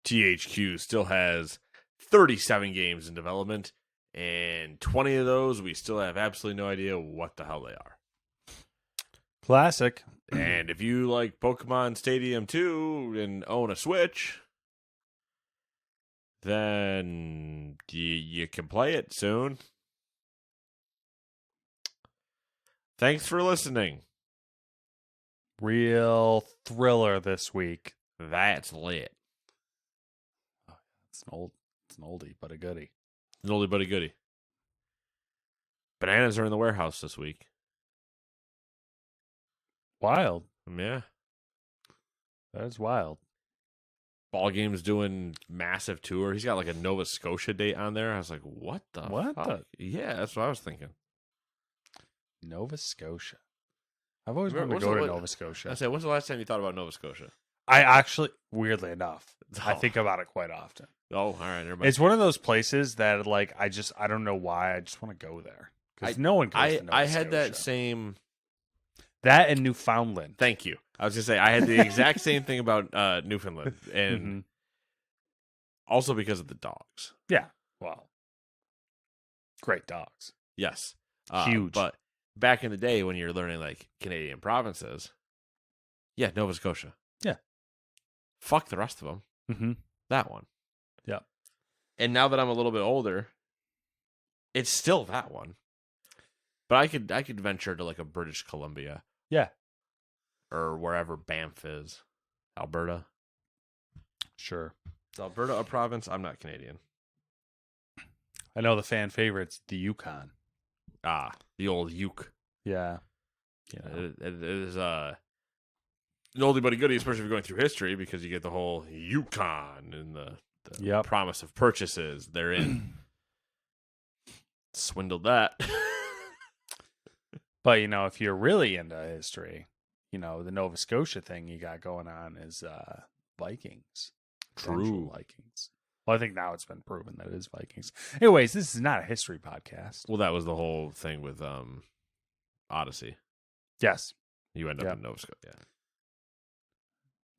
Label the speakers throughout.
Speaker 1: THQ still has 37 games in development, and 20 of those we still have absolutely no idea what the hell they are.
Speaker 2: Classic.
Speaker 1: And if you like Pokemon Stadium 2 and own a Switch, then you can play it soon. Thanks for listening.
Speaker 2: Real thriller this week.
Speaker 1: That's lit.
Speaker 2: It's an oldie, but a goodie.
Speaker 1: An oldie but a goodie. Bananas are in the warehouse this week.
Speaker 2: Wild.
Speaker 1: Yeah.
Speaker 2: That is wild.
Speaker 1: Ball Game's doing massive tour. He's got like a Nova Scotia date on there. I was like, what the fuck? Yeah, that's what I was thinking.
Speaker 2: Nova Scotia. I've always wanted to go to Nova Scotia.
Speaker 1: I said, when's the last time you thought about Nova Scotia?
Speaker 2: I actually, weirdly enough, I think about it quite often.
Speaker 1: Oh, all right. Everybody.
Speaker 2: It's one of those places that, like, I don't know why. I just want to go there. Because no one goes to Nova Scotia.
Speaker 1: I had that same...
Speaker 2: That and Newfoundland.
Speaker 1: Thank you. I was going to say, I had the exact same thing about Newfoundland. And also because of the dogs.
Speaker 2: Yeah. Well, great dogs.
Speaker 1: Yes.
Speaker 2: Huge.
Speaker 1: But back in the day when you're learning, like, Canadian provinces, yeah, Nova Scotia.
Speaker 2: Yeah.
Speaker 1: Fuck the rest of them.
Speaker 2: Mm-hmm.
Speaker 1: That one.
Speaker 2: Yeah.
Speaker 1: And now that I'm a little bit older, it's still that one. But I could venture to, like, a British Columbia.
Speaker 2: Yeah.
Speaker 1: Or wherever Banff is. Alberta.
Speaker 2: Sure.
Speaker 1: Is Alberta a province? I'm not Canadian.
Speaker 2: I know the fan favorites, the Yukon.
Speaker 1: Ah, the old Yuk.
Speaker 2: Yeah.
Speaker 1: It is an oldie but a goodie, especially if you're going through history, because you get the whole Yukon and the promise of purchases therein. Swindled that.
Speaker 2: But, if you're really into history, the Nova Scotia thing you got going on is Vikings.
Speaker 1: True.
Speaker 2: Vikings. Well, I think now it's been proven that it is Vikings. Anyways, this is not a history podcast.
Speaker 1: Well, that was the whole thing with Odyssey.
Speaker 2: Yes.
Speaker 1: You end up in Nova Scotia. Yeah.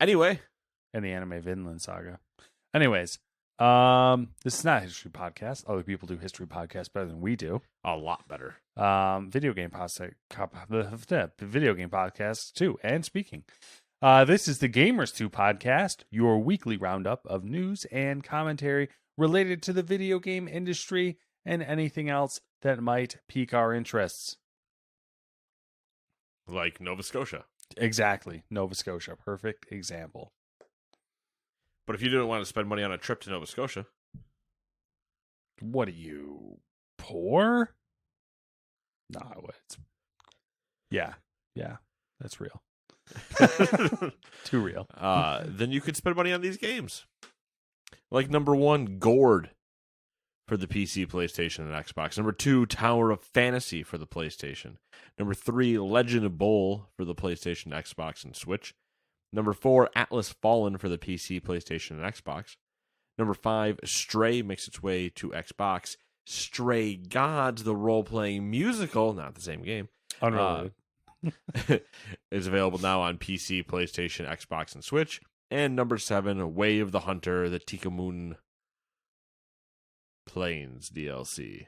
Speaker 1: Anyway.
Speaker 2: And the anime Vinland Saga. Anyways, this is not a history podcast. Other people do history podcasts better than we do.
Speaker 1: A lot better.
Speaker 2: Video game podcasts too. And speaking, this is the Gamers 2 podcast, your weekly roundup of news and commentary related to the video game industry and anything else that might pique our interests.
Speaker 1: Like Nova Scotia.
Speaker 2: Exactly. Nova Scotia. Perfect example.
Speaker 1: But if you didn't want to spend money on a trip to Nova Scotia.
Speaker 2: What are you, poor? No, it's... Yeah. That's real. Too real.
Speaker 1: Then you could spend money on these games. Like number 1, Gourd for the PC, PlayStation, and Xbox. Number 2, Tower of Fantasy for the PlayStation. Number 3, Legend of Bowl for the PlayStation, Xbox, and Switch. Number 4, Atlas Fallen for the PC, PlayStation, and Xbox. Number 5, Stray makes its way to Xbox. Stray Gods, the role-playing musical, not the same game,
Speaker 2: unrelated,
Speaker 1: is available now on PC, PlayStation, Xbox, and Switch. And number 7, Way of the Hunter, the Tikamoon Plains DLC.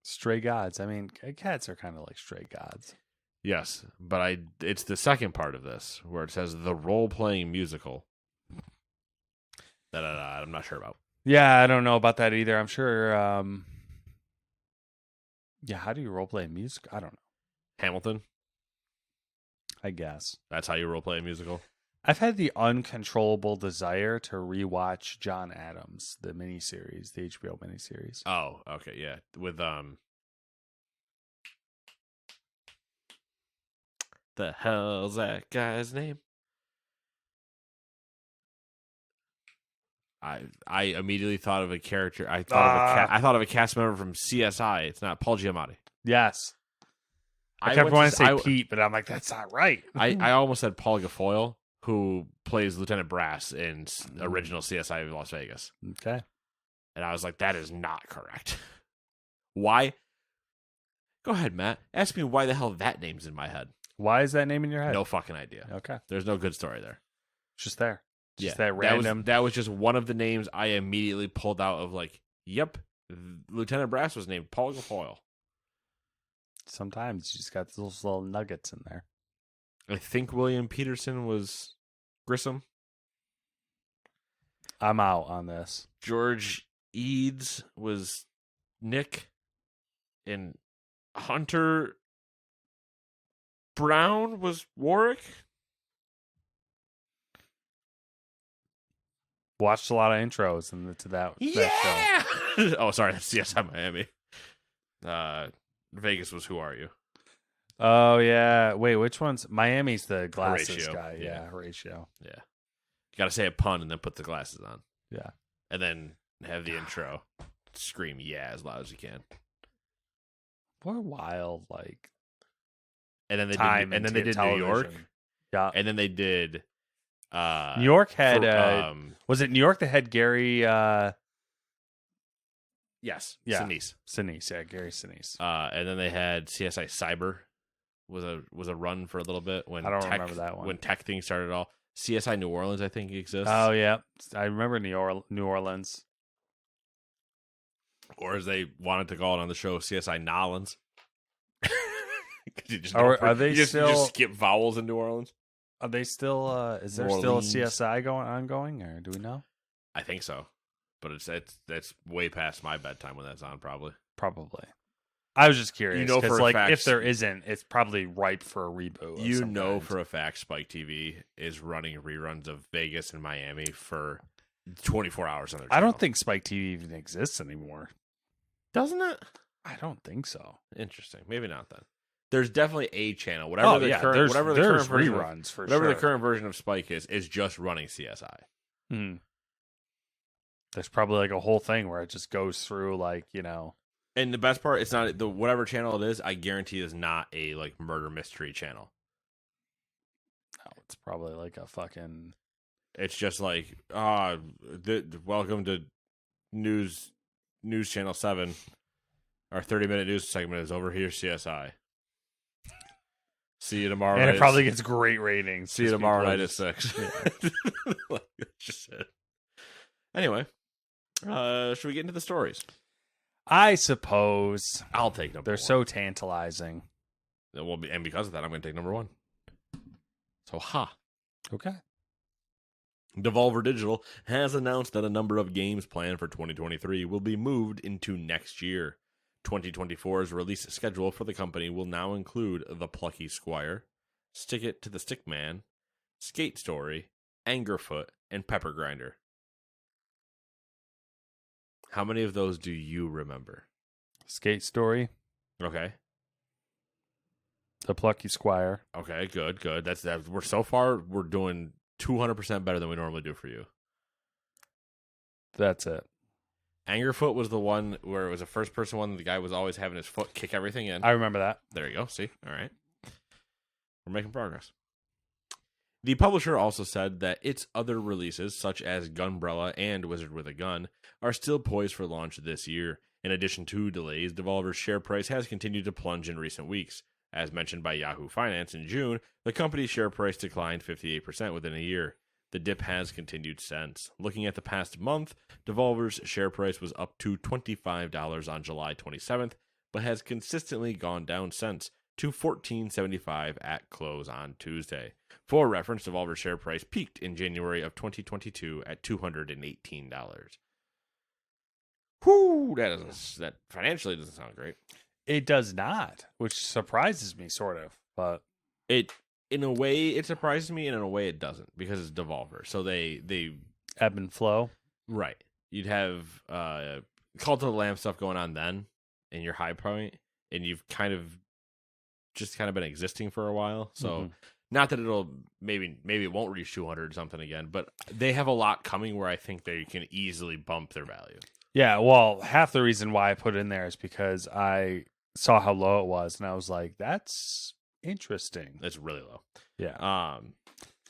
Speaker 2: Stray Gods. I mean, cats are kind of like stray gods.
Speaker 1: Yes, but it's the second part of this where it says the role-playing musical that I'm not sure about.
Speaker 2: Yeah, I don't know about that either. I'm sure. How do you role-play music? I don't know.
Speaker 1: Hamilton?
Speaker 2: I guess.
Speaker 1: That's how you role-play a musical?
Speaker 2: I've had the uncontrollable desire to rewatch John Adams, the miniseries, the HBO miniseries.
Speaker 1: Oh, okay, yeah. With, the hell's that guy's name? I immediately thought of a character. I thought of a cast member from CSI. It's not Paul Giamatti.
Speaker 2: Yes. I kept wanting to say Pete, but I'm like, that's not right.
Speaker 1: I almost said Paul Guilfoyle, who plays Lieutenant Brass in original CSI of Las Vegas.
Speaker 2: Okay.
Speaker 1: And I was like, that is not correct. Why? Go ahead, Matt. Ask me why the hell that name's in my head.
Speaker 2: Why is that name in your head?
Speaker 1: No fucking idea.
Speaker 2: Okay.
Speaker 1: There's no good story there.
Speaker 2: It's just there. Just that random.
Speaker 1: That was just one of the names I immediately pulled out of like, yep, Lieutenant Brass was named Paul Guilfoyle.
Speaker 2: Sometimes you just got those little nuggets in there.
Speaker 1: I think William Peterson was Grissom.
Speaker 2: I'm out on this.
Speaker 1: George Eads was Nick. And Hunter Brown was Warwick.
Speaker 2: Watched a lot of intros to that show.
Speaker 1: Oh, sorry, that's CSI Miami. Vegas was Who Are You?
Speaker 2: Oh yeah. Wait, which one's Miami's the glasses
Speaker 1: Horatio.
Speaker 2: guy?
Speaker 1: Yeah.
Speaker 2: Yeah, Horatio.
Speaker 1: Yeah. You got to say a pun and then put the glasses on.
Speaker 2: Yeah.
Speaker 1: And then have the intro. Scream yeah as loud as you can.
Speaker 2: What a wild
Speaker 1: And then they
Speaker 2: time.
Speaker 1: did, and then they did New York.
Speaker 2: Yeah.
Speaker 1: And then they did
Speaker 2: New York had was it New York that had Gary
Speaker 1: yes,
Speaker 2: yeah.
Speaker 1: Sinise.
Speaker 2: Yeah, Gary Sinise.
Speaker 1: And then they had CSI Cyber was a run for a little bit when
Speaker 2: I don't remember that one.
Speaker 1: When tech things started all. CSI New Orleans, I think, exists.
Speaker 2: Oh yeah. I remember New Orleans.
Speaker 1: Or as they wanted to call it on the show, CSI Nolans.
Speaker 2: Are they
Speaker 1: you
Speaker 2: still
Speaker 1: just skip vowels in New Orleans?
Speaker 2: Are they still is there still a CSI ongoing, or do we know?
Speaker 1: I think so. But that's way past my bedtime when that's on, probably.
Speaker 2: Probably. I was just curious.
Speaker 1: You know, for a fact,
Speaker 2: if there isn't, it's probably ripe for a reboot.
Speaker 1: You know, for a fact, Spike TV is running reruns of Vegas and Miami for 24 hours on their channel.
Speaker 2: I don't think Spike TV even exists anymore.
Speaker 1: Doesn't it?
Speaker 2: I don't think so.
Speaker 1: Interesting. Maybe not then. There's definitely a channel. Whatever the current
Speaker 2: reruns for
Speaker 1: whatever
Speaker 2: sure.
Speaker 1: the current version of Spike is just running CSI.
Speaker 2: Hmm. There's probably a whole thing where it just goes through
Speaker 1: And the best part, it's not the whatever channel it is. I guarantee is not a murder mystery channel.
Speaker 2: No, it's probably a fucking.
Speaker 1: It's just welcome to News Channel 7. Our 30-minute news segment is over here. CSI. See you tomorrow.
Speaker 2: And it probably gets great ratings.
Speaker 1: See you tomorrow night at 6. Yeah. That's just it. Anyway, should we get into the stories?
Speaker 2: I suppose.
Speaker 1: I'll take number one.
Speaker 2: They're so tantalizing.
Speaker 1: And because of that, I'm going to take number one. So,
Speaker 2: Okay.
Speaker 1: Devolver Digital has announced that a number of games planned for 2023 will be moved into next year. 2024's release schedule for the company will now include The Plucky Squire, Stick It to the Stick Man, Skate Story, Angerfoot, and Pepper Grinder. How many of those do you remember?
Speaker 2: Skate Story.
Speaker 1: Okay.
Speaker 2: The Plucky Squire.
Speaker 1: Okay, good. That's that. We're doing 200% better than we normally do for you.
Speaker 2: That's it.
Speaker 1: Angerfoot was the one where it was a first-person one. The guy was always having his foot kick everything in.
Speaker 2: I remember that.
Speaker 1: There you go. See? All right. We're making progress. The publisher also said that its other releases, such as Gunbrella and Wizard with a Gun, are still poised for launch this year. In addition to delays, Devolver's share price has continued to plunge in recent weeks. As mentioned by Yahoo Finance in June, the company's share price declined 58% within a year. The dip has continued since. Looking at the past month, Devolver's share price was up to $25 on July 27th, but has consistently gone down since to $14.75 at close on Tuesday. For reference, Devolver's share price peaked in January of 2022 at $218. Whew, that financially doesn't sound great.
Speaker 2: It does not, which surprises me, sort of. But
Speaker 1: in a way, it surprises me, and in a way, it doesn't, because it's Devolver. So they
Speaker 2: ebb and flow.
Speaker 1: Right. You'd have Cult of the Lamb stuff going on then in your high point, and you've kind of been existing for a while. So not that it'll maybe it won't reach 200 or something again, but they have a lot coming where I think they can easily bump their value.
Speaker 2: Yeah, well, half the reason why I put it in there is because I saw how low it was, and I was like, that's interesting.
Speaker 1: It's really low.
Speaker 2: Yeah.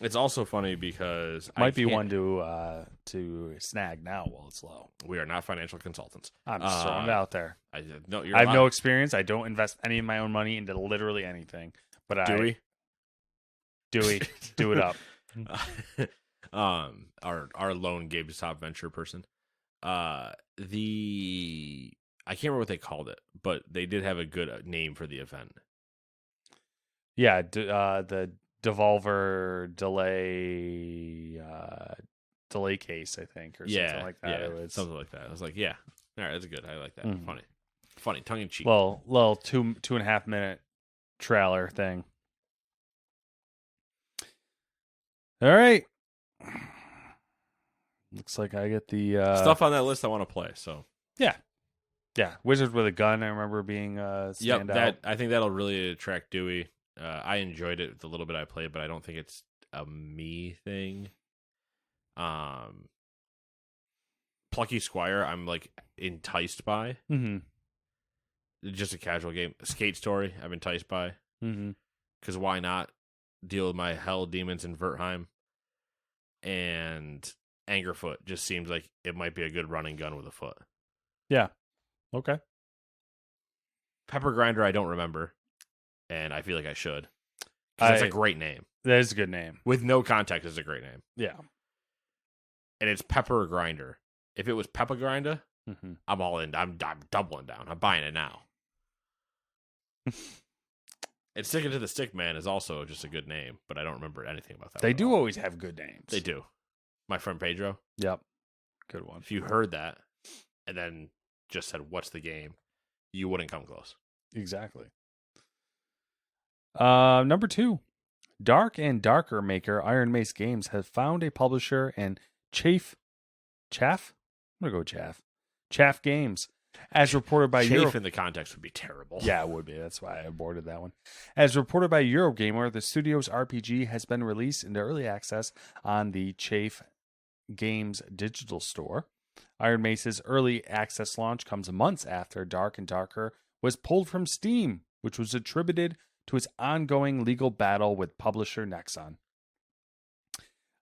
Speaker 1: It's also funny because
Speaker 2: might be one to snag now while it's low.
Speaker 1: We are not financial consultants.
Speaker 2: I'm just throwing it out there.
Speaker 1: I
Speaker 2: have no experience. I don't invest any of my own money into literally anything. But
Speaker 1: Dewey?
Speaker 2: Do it up.
Speaker 1: our lone GameStop venture person. The I can't remember what they called it, but they did have a good name for the event.
Speaker 2: Yeah, the Devolver delay case, I think, or something like that.
Speaker 1: Yeah,
Speaker 2: It was
Speaker 1: something like that. I was like, yeah, all right, that's good. I like that.
Speaker 2: Mhm.
Speaker 1: Funny, tongue in cheek.
Speaker 2: little 2.5 minute trailer thing. All right. Looks like I get the
Speaker 1: Stuff on that list I want to play. So
Speaker 2: yeah. Wizard with a Gun. I remember being stand out.
Speaker 1: I think that'll really attract Dewey. I enjoyed it the little bit I played, but I don't think it's a me thing. Plucky Squire, I'm like enticed by.
Speaker 2: Mm-hmm.
Speaker 1: Just a casual game. Skate Story, I'm enticed by.
Speaker 2: Mm-hmm.
Speaker 1: Because why not deal with my hell demons in Vertheim? And Angerfoot just seems like it might be a good running gun with a foot.
Speaker 2: Yeah. Okay.
Speaker 1: Pepper Grinder, I don't remember, and I feel like I should. Because that's a great name.
Speaker 2: That is a good name.
Speaker 1: With no context, it's a great name.
Speaker 2: Yeah.
Speaker 1: And it's Pepper Grinder. If it was Peppa Grinder,
Speaker 2: Mm-hmm.
Speaker 1: I'm all in. I'm doubling down. I'm buying it now. And Sticking to the Stick Man is also just a good name, but I don't remember anything about that.
Speaker 2: They do always have good names.
Speaker 1: They do. My friend Pedro.
Speaker 2: Yep. Good one.
Speaker 1: If you heard that and then just said, "What's the game?" you wouldn't come close.
Speaker 2: Exactly. Number 2. Dark and Darker maker Iron Mace Games has found a publisher and Chaff? I'm going to go Chaff. Chaff Games. As reported by
Speaker 1: Chafe in the context would be terrible.
Speaker 2: Yeah, it would be. That's why I aborted that one. As reported by Eurogamer, the studio's RPG has been released into early access on the Chafe Games digital store. Iron Mace's early access launch comes months after Dark and Darker was pulled from Steam, which was attributed to its ongoing legal battle with publisher Nexon.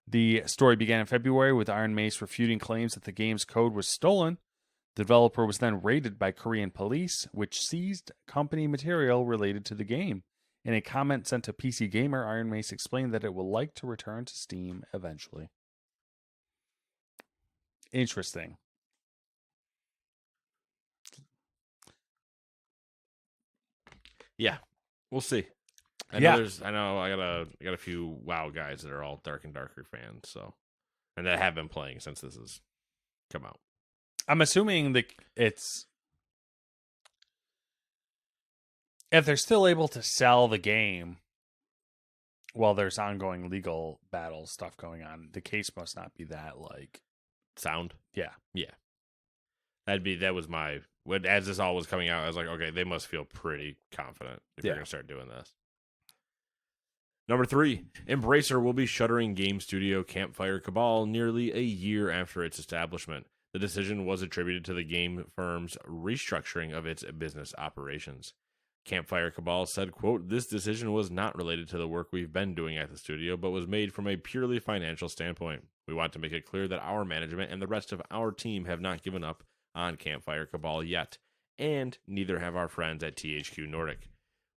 Speaker 2: The story began in February with Iron Mace refuting claims that the game's code was stolen. The developer was then raided by Korean police, which seized company material related to the game. In a comment sent to PC Gamer, Iron Mace explained that it would like to return to Steam eventually. Interesting.
Speaker 1: Yeah, we'll see. I got a few WoW guys that are all Dark and Darker fans, so and that have been playing since this has come out.
Speaker 2: I'm assuming that it's if they're still able to sell the game while there's ongoing legal battle stuff going on, the case must not be that like
Speaker 1: sound.
Speaker 2: Yeah.
Speaker 1: That was my as this all was coming out. I was like, okay, they must feel pretty confident if they're gonna start doing this. Number 3, Embracer will be shuttering game studio Campfire Cabal nearly a year after its establishment. The decision was attributed to the game firm's restructuring of its business operations. Campfire Cabal said, quote, "This decision was not related to the work we've been doing at the studio, but was made from a purely financial standpoint. We want to make it clear that our management and the rest of our team have not given up on Campfire Cabal yet, and neither have our friends at THQ Nordic.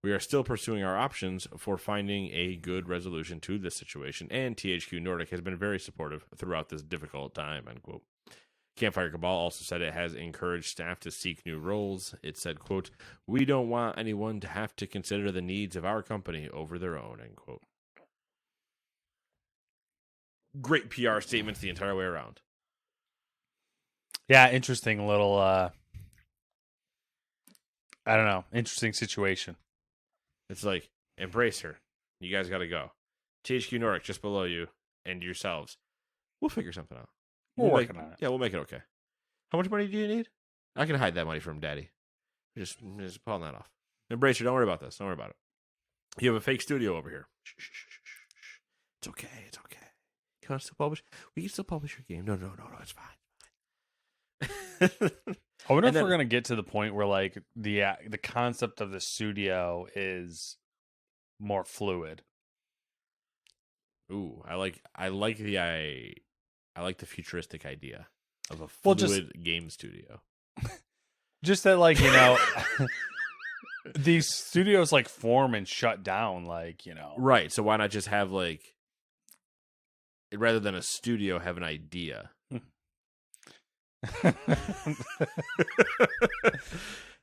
Speaker 1: We are still pursuing our options for finding a good resolution to this situation, and THQ Nordic has been very supportive throughout this difficult time," unquote. Campfire Cabal also said it has encouraged staff to seek new roles. It said, quote, "We don't want anyone to have to consider the needs of our company over their own," end quote. Great PR statements the entire way around.
Speaker 2: Yeah, interesting little I don't know, interesting situation.
Speaker 1: It's like, Embracer, you guys got to go. THQ Nordic just below you and yourselves. We'll figure something out.
Speaker 2: We're working on it.
Speaker 1: Yeah, we'll make it okay. How much money do you need? I can hide that money from Daddy. Just pulling that off. Embracer, don't worry about this. Don't worry about it. You have a fake studio over here. Shh. It's okay. It's okay. You want to still publish? We can still publish your game. No. It's fine.
Speaker 2: I wonder if we're gonna get to the point where like the concept of the studio is more fluid.
Speaker 1: Ooh, I like the futuristic idea of a fluid game studio.
Speaker 2: Just that, like, you know, these studios like form and shut down, like, you know.
Speaker 1: Right. So why not just have like rather than a studio, have an idea.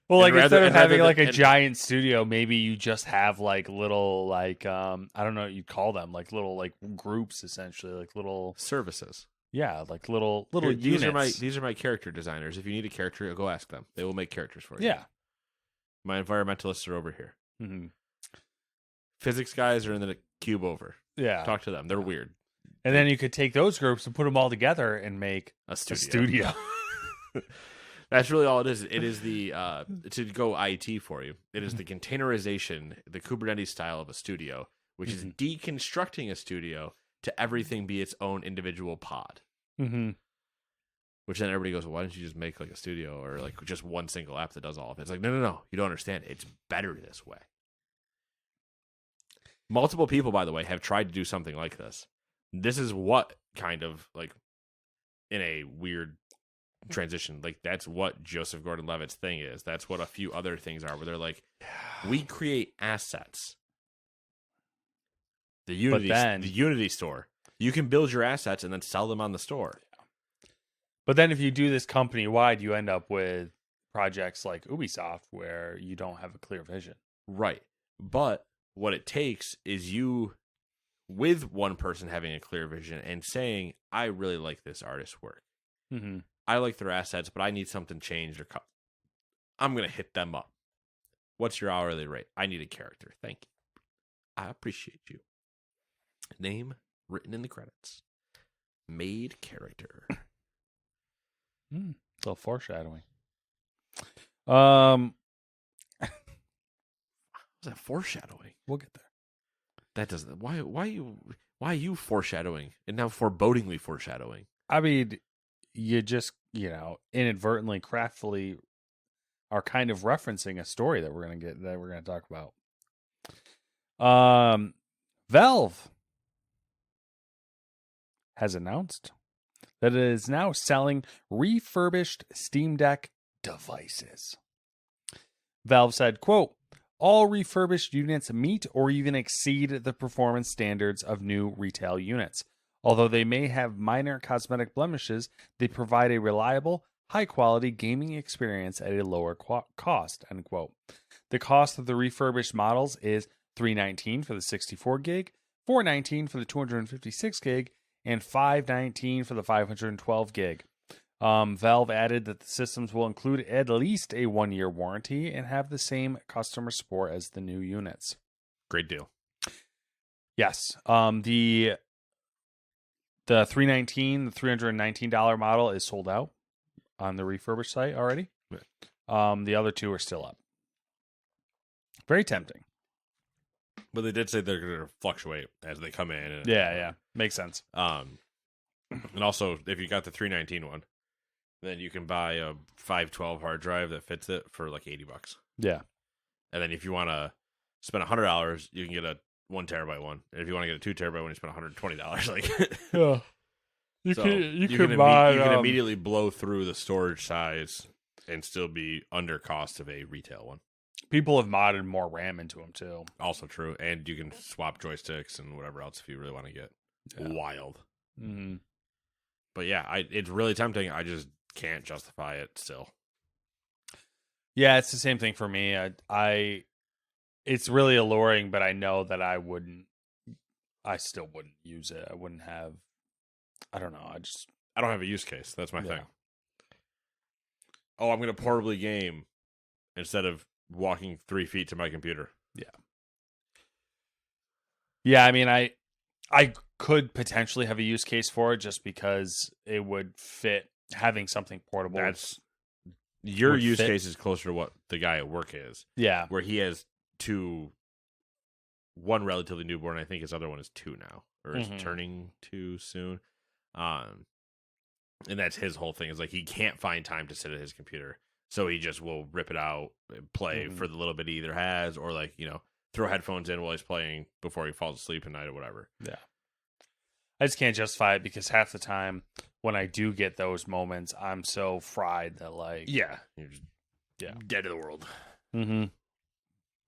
Speaker 2: Well, like
Speaker 1: rather-
Speaker 2: instead of
Speaker 1: and rather
Speaker 2: having
Speaker 1: than-
Speaker 2: like a
Speaker 1: and-
Speaker 2: giant studio, maybe you just have like little like I don't know what you'd call them, like little like groups essentially, like little
Speaker 1: Services.
Speaker 2: like little
Speaker 1: Here,
Speaker 2: units.
Speaker 1: these are my character designers. If you need a character, go ask them. They will make characters for you.
Speaker 2: Yeah.
Speaker 1: My environmentalists are over here.
Speaker 2: Mm-hmm.
Speaker 1: Physics guys are in the cube over.
Speaker 2: Yeah.
Speaker 1: Talk to them. They're weird.
Speaker 2: And then you could take those groups and put them all together and make
Speaker 1: A
Speaker 2: a
Speaker 1: studio.
Speaker 2: studio.
Speaker 1: That's really all it is. It is the to go IT for you. It is the containerization, the Kubernetes style of a studio, which is deconstructing a studio to everything be its own individual pod.
Speaker 2: Mm-hmm.
Speaker 1: Which then everybody goes, well, why don't you just make like a studio or like just one single app that does all of it? It's like, no. You don't understand. It's better this way. Multiple people, by the way, have tried to do something like this. This is what kind of like in a weird transition, like that's what Joseph Gordon-Levitt's thing is. That's what a few other things are, where they're like, we create assets. The Unity store. You can build your assets and then sell them on the store.
Speaker 2: But then if you do this company wide, you end up with projects like Ubisoft where you don't have a clear vision.
Speaker 1: Right. But what it takes is you, with one person having a clear vision and saying, I really like this artist's work.
Speaker 2: Mm-hmm.
Speaker 1: I like their assets, but I need something changed or cut. I'm going to hit them up. What's your hourly rate? I need a character. Thank you. I appreciate you. Name written in the credits. Made character.
Speaker 2: A little foreshadowing. What's
Speaker 1: that foreshadowing?
Speaker 2: We'll get there.
Speaker 1: That doesn't. Why are you foreshadowing and now forebodingly foreshadowing?
Speaker 2: I mean, you just inadvertently, craftfully are kind of referencing a story that we're gonna talk about. Valve has announced that it is now selling refurbished Steam Deck devices. Valve said, quote, all refurbished units meet or even exceed the performance standards of new retail units. Although they may have minor cosmetic blemishes, they provide a reliable, high-quality gaming experience at a lower cost, end quote. The cost of the refurbished models is $319 for the 64 gig, $419 for the 256 gig, and $519 for the 512 gig. Valve added that the systems will include at least a 1-year warranty and have the same customer support as the new units.
Speaker 1: Great deal.
Speaker 2: Yes. The $319 model is sold out on the refurbished site already. The other two are still up. Very tempting.
Speaker 1: But they did say they're going to fluctuate as they come in.
Speaker 2: Yeah. Makes sense.
Speaker 1: And also, if you got the 319 one, then you can buy a 512 hard drive that fits it for like $80.
Speaker 2: Yeah.
Speaker 1: And then if you want to spend $100, you can get a 1 terabyte one. And if you want to get a 2 terabyte one, you spend $120. Like,
Speaker 2: yeah. You can
Speaker 1: immediately blow through the storage size and still be under cost of a retail one.
Speaker 2: People have modded more RAM into them too.
Speaker 1: Also true. And you can swap joysticks and whatever else if you really want to get wild.
Speaker 2: Mm-hmm.
Speaker 1: But yeah, it's really tempting. I just can't justify it still.
Speaker 2: Yeah, it's the same thing for me. It's really alluring, but I know that I still wouldn't use it. I wouldn't have, I don't know.
Speaker 1: I don't have a use case. That's my thing. Oh, I'm going to portably game instead of walking 3 feet to my computer.
Speaker 2: Yeah. Yeah, I mean, I could potentially have a use case for it just because it would fit having something portable.
Speaker 1: Your use case is closer to what the guy at work is.
Speaker 2: Yeah.
Speaker 1: Where he has one relatively newborn. I think his other one is 2 now, or is turning 2 soon. And that's his whole thing, is like he can't find time to sit at his computer. So he just will rip it out and play for the little bit he either has, or like, throw headphones in while he's playing before he falls asleep at night or whatever.
Speaker 2: Yeah. I just can't justify it because half the time when I do get those moments, I'm so fried that
Speaker 1: you're just dead to the world.
Speaker 2: Mm-hmm.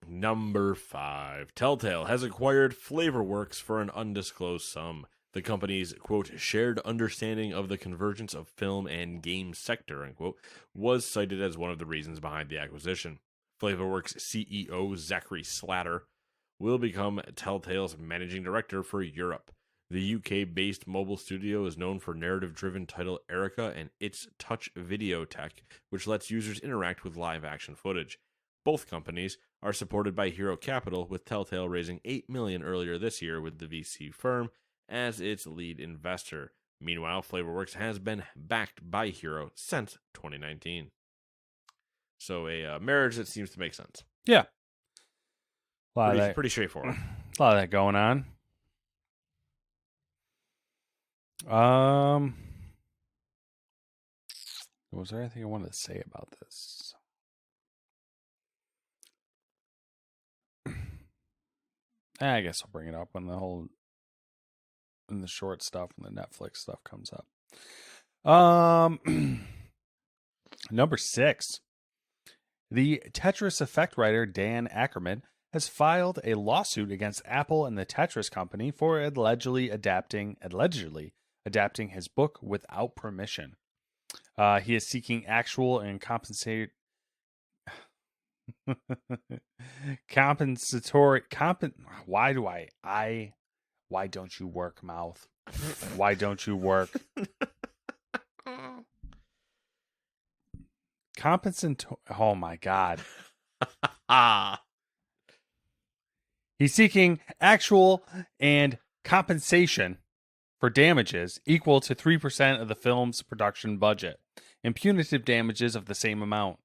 Speaker 1: Number 5. Telltale has acquired Flavorworks for an undisclosed sum. The company's, quote, shared understanding of the convergence of film and game sector, unquote, was cited as one of the reasons behind the acquisition. Flavorworks CEO Zachary Slatter will become Telltale's managing director for Europe. The UK-based mobile studio is known for narrative-driven title Erica and its touch video tech, which lets users interact with live-action footage. Both companies are supported by Hero Capital, with Telltale raising $8 million earlier this year with the VC firm as its lead investor. Meanwhile, Flavorworks has been backed by Hero since 2019. So a marriage that seems to make sense.
Speaker 2: Yeah.
Speaker 1: Pretty straightforward.
Speaker 2: A lot of that going on. Was there anything I wanted to say about this? I guess I'll bring it up when the short stuff and the Netflix stuff comes up. Number 6. The Tetris Effect writer Dan Ackerman has filed a lawsuit against Apple and the Tetris company for allegedly adapting his book without permission. He is seeking actual and compensatory why don't you work, mouth? Why don't you work? Oh my God. He's seeking actual and compensation for damages equal to 3% of the film's production budget and punitive damages of the same amount.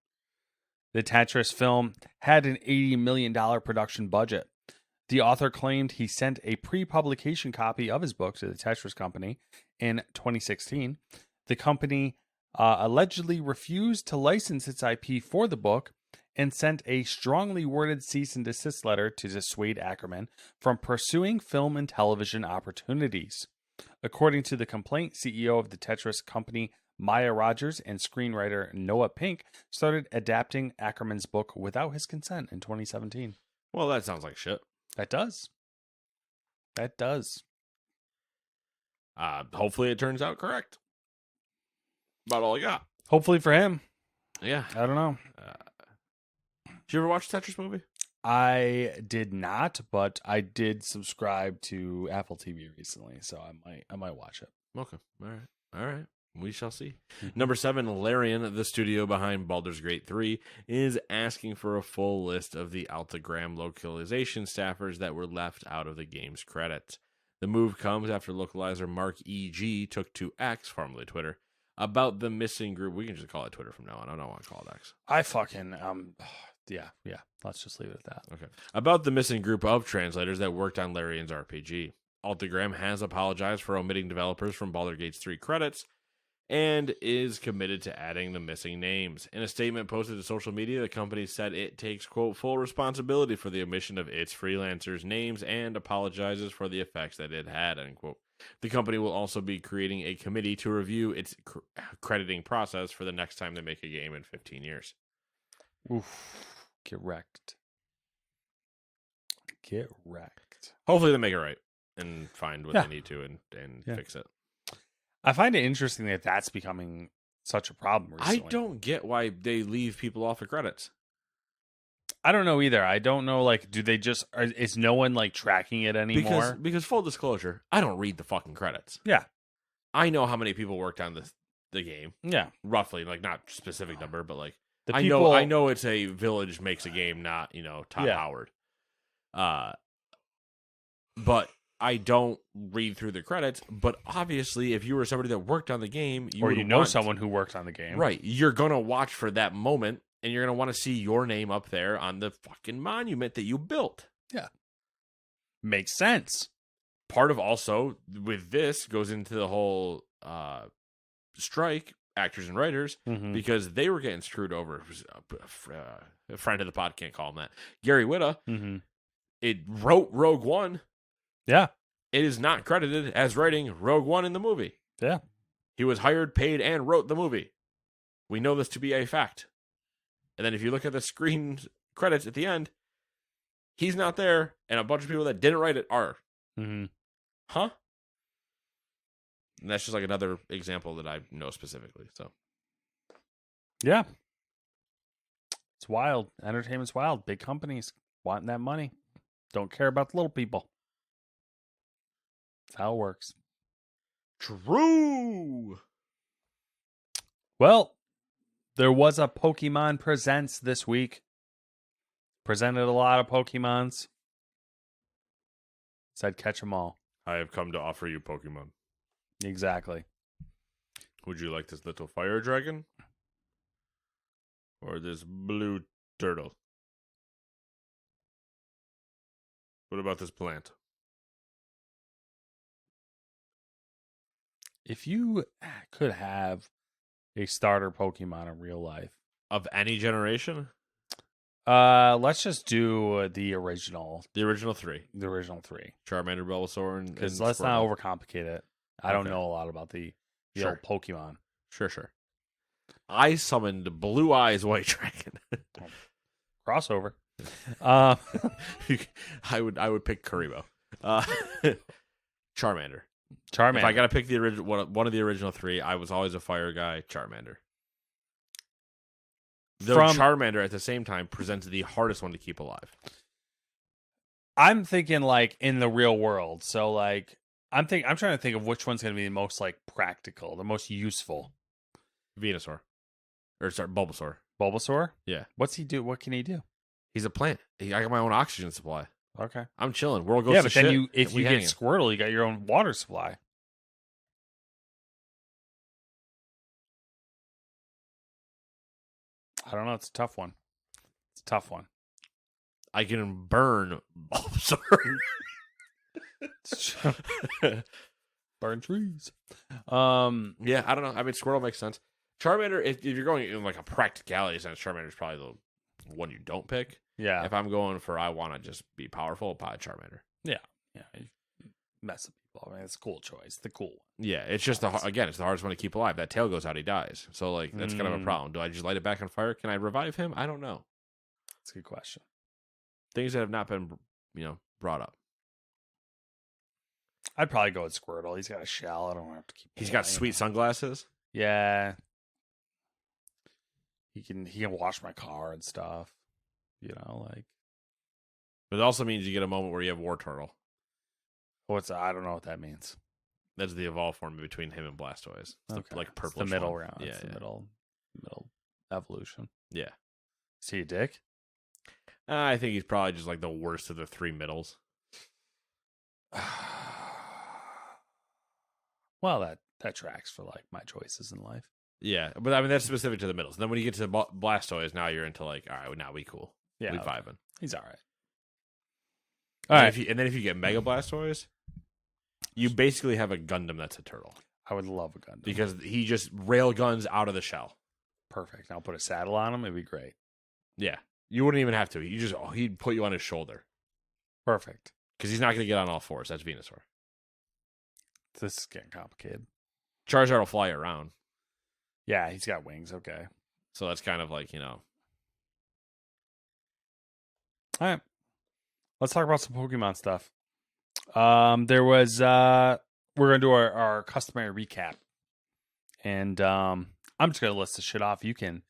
Speaker 2: The Tetris film had an $80 million production budget. The author claimed he sent a pre-publication copy of his book to the Tetris company in 2016. The company allegedly refused to license its IP for the book and sent a strongly worded cease and desist letter to dissuade Ackerman from pursuing film and television opportunities. According to the complaint, CEO of the Tetris company Maya Rogers and screenwriter Noah Pink started adapting Ackerman's book without his consent in 2017.
Speaker 1: Well, that sounds like shit.
Speaker 2: That does.
Speaker 1: Hopefully it turns out correct. About all I got.
Speaker 2: Hopefully for him.
Speaker 1: Yeah.
Speaker 2: I don't know.
Speaker 1: Did you ever watch the Tetris movie?
Speaker 2: I did not, but I did subscribe to Apple TV recently, so I might watch it.
Speaker 1: Okay. All right. We shall see. Number 7, Larian, the studio behind Baldur's Gate 3, is asking for a full list of the Altagram localization staffers that were left out of the game's credits. The move comes after localizer Mark E.G. took to X, formerly Twitter, about the missing group. We can just call it Twitter from now on. I don't want to call it X.
Speaker 2: I fucking, yeah. Let's just leave it at that.
Speaker 1: Okay. About the missing group of translators that worked on Larian's RPG. Altagram has apologized for omitting developers from Baldur's Gate 3 credits, and is committed to adding the missing names. In a statement posted to social media, the company said it takes, quote, full responsibility for the omission of its freelancers' names and apologizes for the effects that it had, unquote. The company will also be creating a committee to review its crediting process for the next time they make a game in 15 years.
Speaker 2: Oof. Get wrecked.
Speaker 1: Hopefully they make it right and find what they need to and fix it.
Speaker 2: I find it interesting that that's becoming such a problem recently.
Speaker 1: I don't get why they leave people off the credits.
Speaker 2: I don't know either. I don't know, like, do they just... is no one, like, tracking it anymore?
Speaker 1: Because full disclosure, I don't read the fucking credits.
Speaker 2: Yeah.
Speaker 1: I know how many people worked on the game.
Speaker 2: Yeah.
Speaker 1: Roughly, like, not specific number, but, like,
Speaker 2: the
Speaker 1: I
Speaker 2: people...
Speaker 1: I know it's a Village makes a game, not, Todd Howard. But I don't read through the credits, but obviously if you were somebody that worked on the game...
Speaker 2: someone who worked on the game.
Speaker 1: Right. You're going to watch for that moment, and you're going to want to see your name up there on the fucking monument that you built.
Speaker 2: Yeah. Makes sense.
Speaker 1: Part of also, with this, goes into the whole strike, actors and writers, because they were getting screwed over. A friend of the pod can't call him that. Gary Whitta, it wrote Rogue One.
Speaker 2: Yeah.
Speaker 1: It is not credited as writing Rogue One in the movie.
Speaker 2: Yeah.
Speaker 1: He was hired, paid, and wrote the movie. We know this to be a fact. And then if you look at the screen credits at the end, he's not there, and a bunch of people that didn't write it are.
Speaker 2: Mm-hmm.
Speaker 1: Huh? And that's just like another example that I know specifically. So
Speaker 2: Yeah. It's wild. Entertainment's wild. Big companies wanting that money. Don't care about the little people. That's how it works.
Speaker 1: true.
Speaker 2: Well, there was a Pokemon Presents this week. Presented a lot of Pokemons. Said catch them all.
Speaker 1: I have come to offer you Pokemon.
Speaker 2: Exactly.
Speaker 1: Would you like this little fire dragon? Or this blue turtle? What about this plant?
Speaker 2: If you could have a starter Pokemon in real life,
Speaker 1: Of any generation?
Speaker 2: let's just do the original.
Speaker 1: The original three.
Speaker 2: The original three.
Speaker 1: Charmander, Bulbasaur, and
Speaker 2: Because
Speaker 1: and
Speaker 2: let's not
Speaker 1: Squirtle.
Speaker 2: overcomplicate it. I don't
Speaker 1: Okay.
Speaker 2: know a lot about the
Speaker 1: Sure.
Speaker 2: old Pokemon.
Speaker 1: Sure. I summoned Blue Eyes White Dragon.
Speaker 2: Crossover.
Speaker 1: I would pick Karibo. Charmander.
Speaker 2: Charmander.
Speaker 1: If I gotta pick the original one of the original three, I was always a fire guy. Charmander. Though Charmander at the same time presents the hardest one to keep alive.
Speaker 2: I'm thinking like in the real world. So like I'm trying to think of which one's going to be the most like practical, the most useful.
Speaker 1: Venusaur. Or sorry, Bulbasaur.
Speaker 2: Bulbasaur?
Speaker 1: Yeah.
Speaker 2: What's he do? What can he do?
Speaker 1: He's a plant. I got my own oxygen supply.
Speaker 2: Okay.
Speaker 1: I'm chilling. World goes
Speaker 2: Yeah,
Speaker 1: to
Speaker 2: but
Speaker 1: shit.
Speaker 2: then if
Speaker 1: we
Speaker 2: you get
Speaker 1: hanging.
Speaker 2: Squirtle, you got your own water supply. I don't know. It's a tough one. It's a tough one.
Speaker 1: I can burn Bulbasaur.
Speaker 2: Burn trees.
Speaker 1: Yeah, I don't know. I mean, Squirtle makes sense. Charmander, if you're going in like a practicality sense, Charmander's probably the one you don't pick.
Speaker 2: Yeah.
Speaker 1: If I'm going for I want to just be powerful, probably Charmander.
Speaker 2: Yeah. You mess with people. I mean, it's a cool choice. The cool one.
Speaker 1: Yeah, it's just it's the hardest one to keep alive. That tail goes out, he dies. So like that's kind of a problem. Do I just light it back on fire? Can I revive him? I don't know.
Speaker 2: That's a good question.
Speaker 1: Things that have not been, brought up.
Speaker 2: I'd probably go with Squirtle. He's got a shell. I don't have to keep.
Speaker 1: He's got sweet sunglasses.
Speaker 2: Yeah. He can wash my car and stuff. Like.
Speaker 1: But it also means you get a moment where you have War Turtle.
Speaker 2: I don't know what that means.
Speaker 1: That's the evolved form between him and Blastoise. It's the, like purple.
Speaker 2: The middle round.
Speaker 1: Yeah,
Speaker 2: It's the middle evolution.
Speaker 1: Yeah.
Speaker 2: Is he a dick?
Speaker 1: I think he's probably just like the worst of the three middles.
Speaker 2: Well, that tracks for like my choices in life.
Speaker 1: Yeah, but I mean that's specific to the middles. Then when you get to Blastoise, now you're into like, all right, now we cool.
Speaker 2: Yeah,
Speaker 1: we vibing.
Speaker 2: He's all right.
Speaker 1: All right. And then if you get Mega Blastoise, you basically have a Gundam that's a turtle.
Speaker 2: I would love a Gundam
Speaker 1: because he just rail guns out of the shell.
Speaker 2: Perfect. I'll put a saddle on him. It'd be great.
Speaker 1: Yeah, you wouldn't even have to. He'd put you on his shoulder.
Speaker 2: Perfect.
Speaker 1: Because he's not going to get on all fours. That's Venusaur.
Speaker 2: This is getting complicated.
Speaker 1: Charizard will fly around.
Speaker 2: Yeah, he's got wings. Okay.
Speaker 1: So that's kind of like,
Speaker 2: All right. Let's talk about some Pokemon stuff. There was we're gonna do our customary recap. And I'm just gonna list the shit off. You can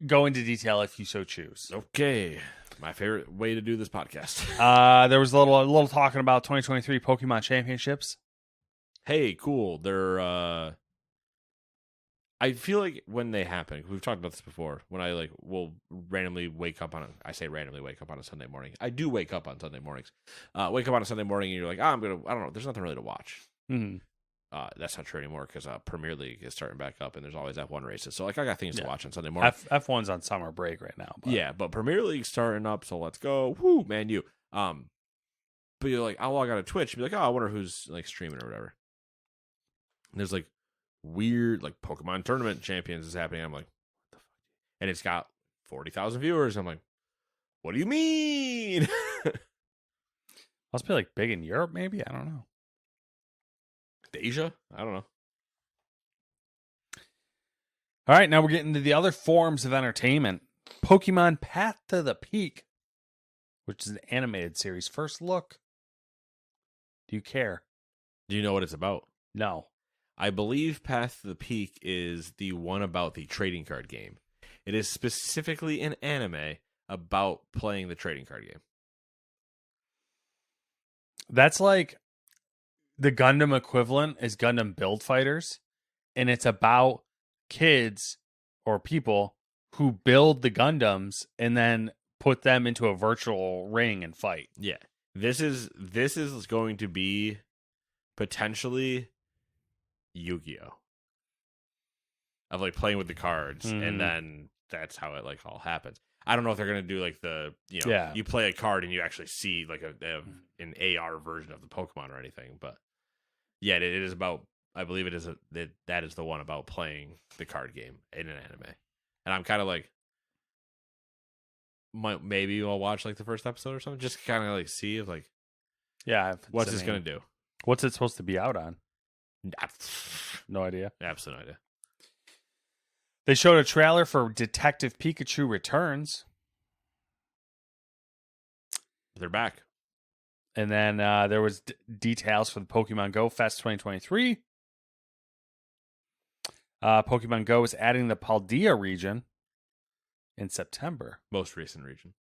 Speaker 2: go into detail if you so choose.
Speaker 1: Okay. My favorite way to do this podcast.
Speaker 2: There was a little talking about 2023 Pokemon Championships.
Speaker 1: Hey, cool. They're I feel like when they happen, we've talked about this before, when I will randomly wake up on I say randomly wake up on a Sunday morning. I do wake up on Sunday mornings. Wake up on a Sunday morning and you're like, I don't know, there's nothing really to watch.
Speaker 2: Mm-hmm.
Speaker 1: That's not true anymore because Premier League is starting back up and there's always F1 races. So I got things to watch on Sunday morning.
Speaker 2: F1's on summer break right now. But.
Speaker 1: Yeah, but Premier League's starting up, so let's go. Woo, man, you. But you're like, I'll log on to Twitch and be like, I wonder who's streaming or whatever. And there's weird Pokemon tournament champions is happening. I'm like, what the fuck? And it's got 40,000 viewers. I'm like, what do you mean?
Speaker 2: Must be big in Europe, maybe. I don't know.
Speaker 1: Asia? I don't know.
Speaker 2: All right, now we're getting to the other forms of entertainment. Pokemon Path to the Peak, which is an animated series. First look. Do you care?
Speaker 1: Do you know what it's about?
Speaker 2: No.
Speaker 1: I believe Path to the Peak is the one about the trading card game. It is specifically an anime about playing the trading card game.
Speaker 2: That's like the Gundam equivalent is Gundam Build Fighters, and it's about kids or people who build the Gundams and then put them into a virtual ring and fight.
Speaker 1: Yeah. This is going to be potentially Yu-Gi-Oh! Of like playing with the cards, and then that's how it like all happens. I don't know if they're gonna do like you play a card and you actually see like an AR version of the Pokemon or anything, but yeah, it is about. I believe it is that is the one about playing the card game in an anime, and I'm kind of like, maybe I'll watch like the first episode or something, just to kind of like see if like, what's this gonna do?
Speaker 2: What's it supposed to be out on? No idea.
Speaker 1: Absolute idea.
Speaker 2: They showed a trailer for Detective Pikachu Returns.
Speaker 1: They're back.
Speaker 2: And then there was details for the Pokemon Go Fest 2023. Pokemon Go is adding the Paldea region in September.
Speaker 1: Most recent region.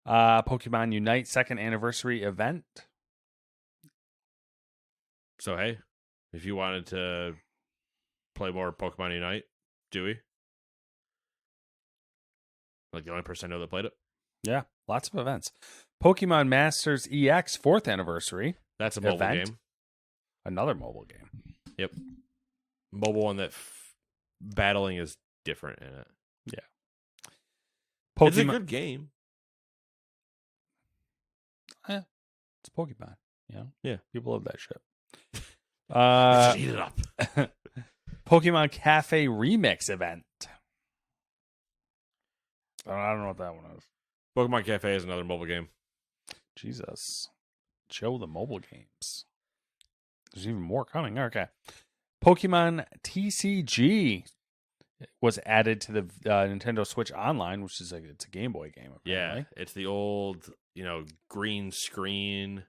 Speaker 2: Pokemon Unite 2nd anniversary event.
Speaker 1: So, hey, if you wanted to play more Pokemon Unite, do we? Like the only person I know that played it.
Speaker 2: Yeah, lots of events. Pokemon Masters EX 4th anniversary.
Speaker 1: That's a mobile
Speaker 2: event.
Speaker 1: game.
Speaker 2: Another mobile game.
Speaker 1: Yep. Mobile one that battling is different in it.
Speaker 2: Yeah.
Speaker 1: It's a good game.
Speaker 2: It's Pokemon. You know?
Speaker 1: Yeah.
Speaker 2: People love that shit.
Speaker 1: Just eat it up.
Speaker 2: Pokemon Cafe Remix event. I don't know what that one is.
Speaker 1: Pokemon Cafe is another mobile game.
Speaker 2: Jesus. Show the mobile games. There's even more coming. Okay. Pokemon TCG was added to the Nintendo Switch Online, which is it's a Game Boy game. Apparently.
Speaker 1: Yeah, it's the old, green screen,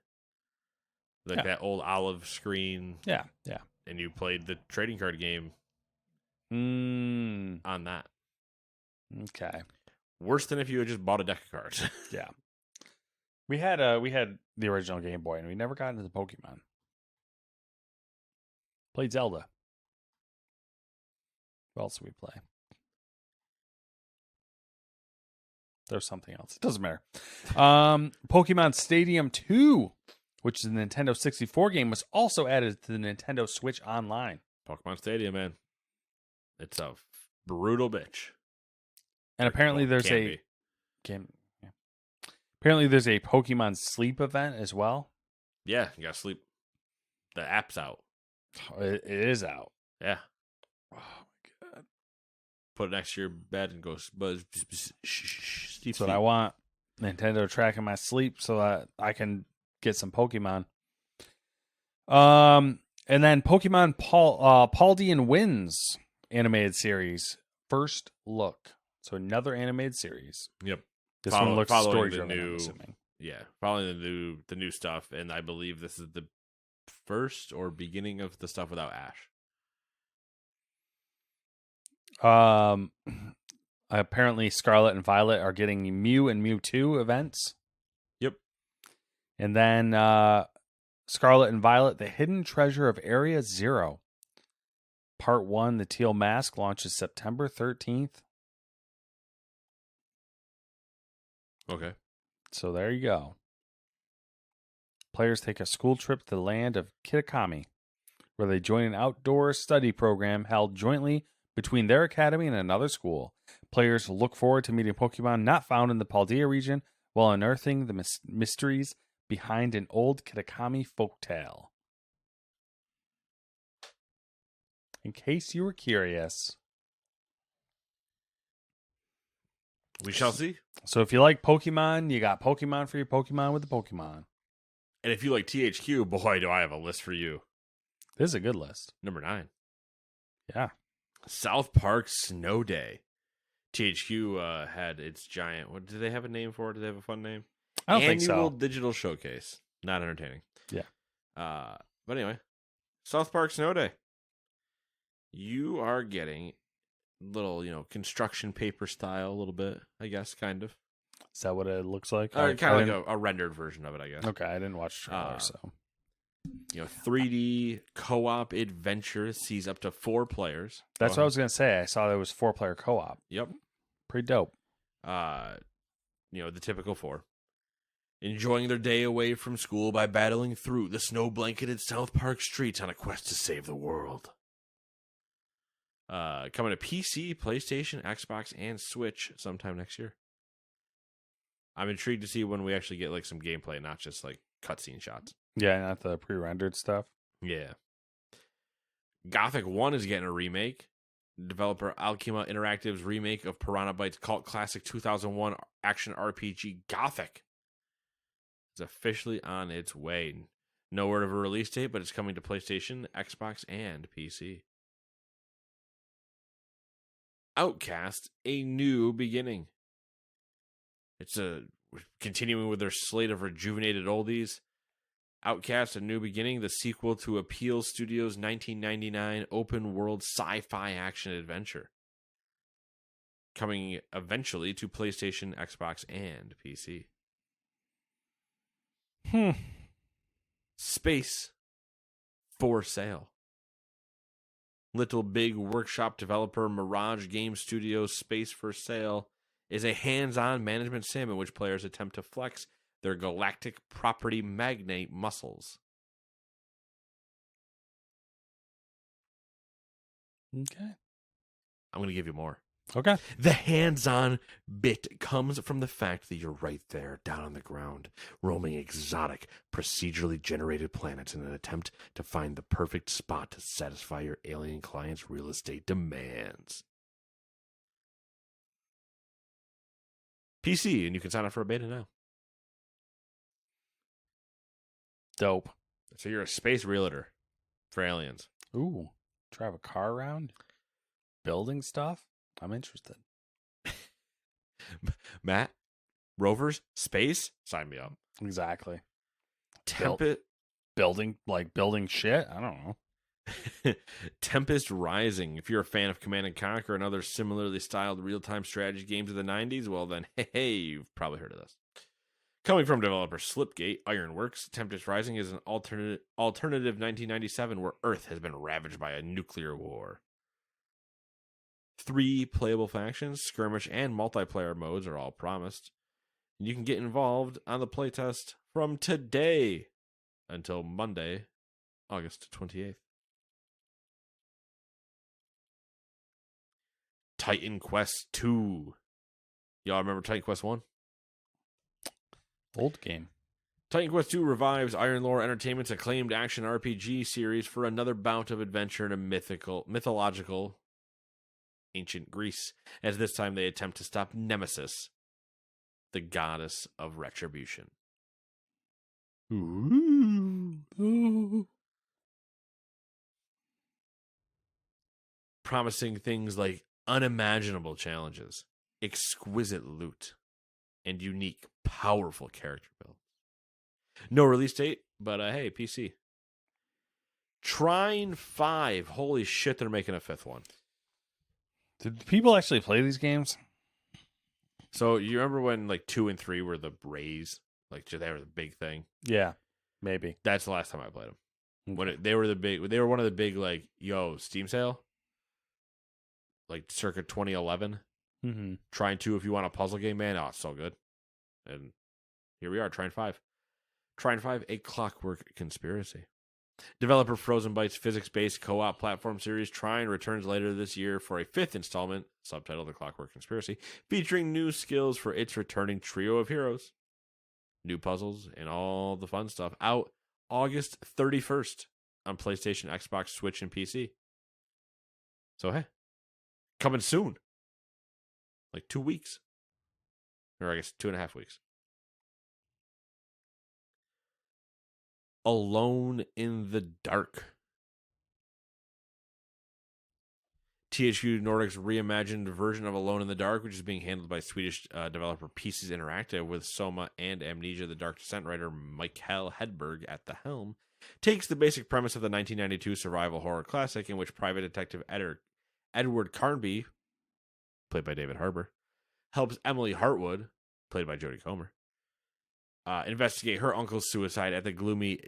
Speaker 1: like that old olive screen.
Speaker 2: Yeah.
Speaker 1: And you played the trading card game on that.
Speaker 2: Okay.
Speaker 1: Worse than if you had just bought a deck of cards.
Speaker 2: Yeah. We had the original Game Boy, and we never got into the Pokemon. Played Zelda. What else did we play? There's something else. It doesn't matter. Pokemon Stadium 2, which is a Nintendo 64 game, was also added to the Nintendo Switch Online.
Speaker 1: Pokemon Stadium, man. It's a brutal bitch.
Speaker 2: And apparently apparently there's a Pokemon Sleep event as well.
Speaker 1: Yeah, you gotta sleep. The app's out.
Speaker 2: It is out.
Speaker 1: Yeah.
Speaker 2: Oh my god.
Speaker 1: Put it next to your bed and go.
Speaker 2: That's what I want. Nintendo tracking my sleep so that I can get some Pokemon. And then Pokemon Paldean Winds animated series. First look. So another animated series.
Speaker 1: Yep.
Speaker 2: This one looks story driven.
Speaker 1: I'm assuming. Yeah, following the new stuff, and I believe this is the first or beginning of the stuff without Ash.
Speaker 2: Apparently Scarlet and Violet are getting Mew and Mewtwo events.
Speaker 1: Yep.
Speaker 2: And then Scarlet and Violet, The Hidden Treasure of Area Zero. Part 1, The Teal Mask, launches September 13th.
Speaker 1: Okay.
Speaker 2: So there you go. Players take a school trip to the land of Kitakami, where they join an outdoor study program held jointly between their academy and another school. Players look forward to meeting Pokemon not found in the Paldea region while unearthing the mysteries behind an old Kitakami folktale. In case you were curious.
Speaker 1: We shall see.
Speaker 2: So if you like Pokemon, you got Pokemon for your Pokemon with the Pokemon.
Speaker 1: And if you like THQ, boy, do I have a list for you.
Speaker 2: This is a good list.
Speaker 1: Number 9.
Speaker 2: Yeah.
Speaker 1: South Park Snow Day. THQ had its giant... What, do they have a name for it? Do they have a fun name?
Speaker 2: I don't think so.
Speaker 1: Annual Digital Showcase. Not entertaining.
Speaker 2: Yeah.
Speaker 1: But anyway, South Park Snow Day. You are getting little, construction paper style, a little bit, I guess, kind of.
Speaker 2: Is that what it looks like?
Speaker 1: Kind of like a rendered version of it, I guess.
Speaker 2: Okay, I didn't watch the trailer, so.
Speaker 1: 3D co-op adventure sees up to 4 players.
Speaker 2: That's what I was going to say. I saw there was 4-player co-op.
Speaker 1: Yep.
Speaker 2: Pretty dope.
Speaker 1: The typical 4. Enjoying their day away from school by battling through the snow-blanketed South Park streets on a quest to save the world. Coming to PC, PlayStation, Xbox, and Switch sometime next year. I'm intrigued to see when we actually get like some gameplay, not just like cutscene shots.
Speaker 2: Yeah, not the pre-rendered stuff.
Speaker 1: Yeah. Gothic 1 is getting a remake. Developer Alkema Interactive's remake of Piranha Bytes' cult classic 2001 action RPG Gothic is officially on its way. No word of a release date, but it's coming to PlayStation, Xbox, and PC. Outcast: A New Beginning. It's continuing with their slate of rejuvenated oldies. Outcast: A New Beginning, the sequel to Appeal Studios' 1999 open-world sci-fi action adventure. Coming eventually to PlayStation, Xbox, and PC. Space for sale. Little Big Workshop developer Mirage Game Studios' Space for Sale is a hands-on management sim in which players attempt to flex their galactic property magnate muscles.
Speaker 2: Okay.
Speaker 1: I'm going to give you more.
Speaker 2: Okay.
Speaker 1: The hands-on bit comes from the fact that you're right there, down on the ground, roaming exotic, procedurally generated planets in an attempt to find the perfect spot to satisfy your alien client's real estate demands. PC, and you can sign up for a beta now.
Speaker 2: Dope.
Speaker 1: So you're a space realtor for aliens.
Speaker 2: Ooh. Drive a car around? Building stuff? I'm interested.
Speaker 1: Matt, rovers, space, sign me up.
Speaker 2: Exactly.
Speaker 1: Building
Speaker 2: shit? I don't know.
Speaker 1: Tempest Rising. If you're a fan of Command and Conquer and other similarly styled real-time strategy games of the 90s, well then, hey, you've probably heard of this. Coming from developer Slipgate Ironworks, Tempest Rising is an alternative 1997 where Earth has been ravaged by a nuclear war. 3 playable factions, skirmish, and multiplayer modes are all promised. You can get involved on the playtest from today until Monday, August 28th. Titan Quest 2. Y'all remember Titan Quest 1?
Speaker 2: Old game.
Speaker 1: Titan Quest 2 revives Iron Lore Entertainment's acclaimed action RPG series for another bout of adventure in a mythological ancient Greece, as this time they attempt to stop Nemesis, the goddess of retribution.
Speaker 2: Ooh.
Speaker 1: Promising things like unimaginable challenges, exquisite loot, and unique, powerful character builds. No release date, but hey, PC. Trine 5. Holy shit, they're making a 5th one.
Speaker 2: Did people actually play these games?
Speaker 1: So you remember when like 2 and 3 were the Brays? Like they were the big thing.
Speaker 2: Yeah, maybe.
Speaker 1: That's the last time I played them.
Speaker 2: Okay.
Speaker 1: When they were one of the big like Steam sale, like circa 2011.
Speaker 2: Mm-hmm.
Speaker 1: Trine 2, if you want a puzzle game, man, oh, it's so good. And here we are, Trine 5. Trine 5, A Clockwork Conspiracy. Developer Frozen Bytes' physics-based co-op platform series Trine returns later this year for a 5th installment, subtitled The Clockwork Conspiracy, featuring new skills for its returning trio of heroes. New puzzles and all the fun stuff. Out August 31st on PlayStation, Xbox, Switch, and PC. So, hey, coming soon. Like 2 weeks. Or I guess 2.5 weeks. Alone in the Dark. THQ Nordic's reimagined version of Alone in the Dark, which is being handled by Swedish developer Pieces Interactive with Soma and Amnesia: The Dark Descent writer Mikael Hedberg at the helm, takes the basic premise of the 1992 survival horror classic in which private detective Edward Carnby, played by David Harbour, helps Emily Hartwood, played by Jodie Comer, investigate her uncle's suicide at the gloomy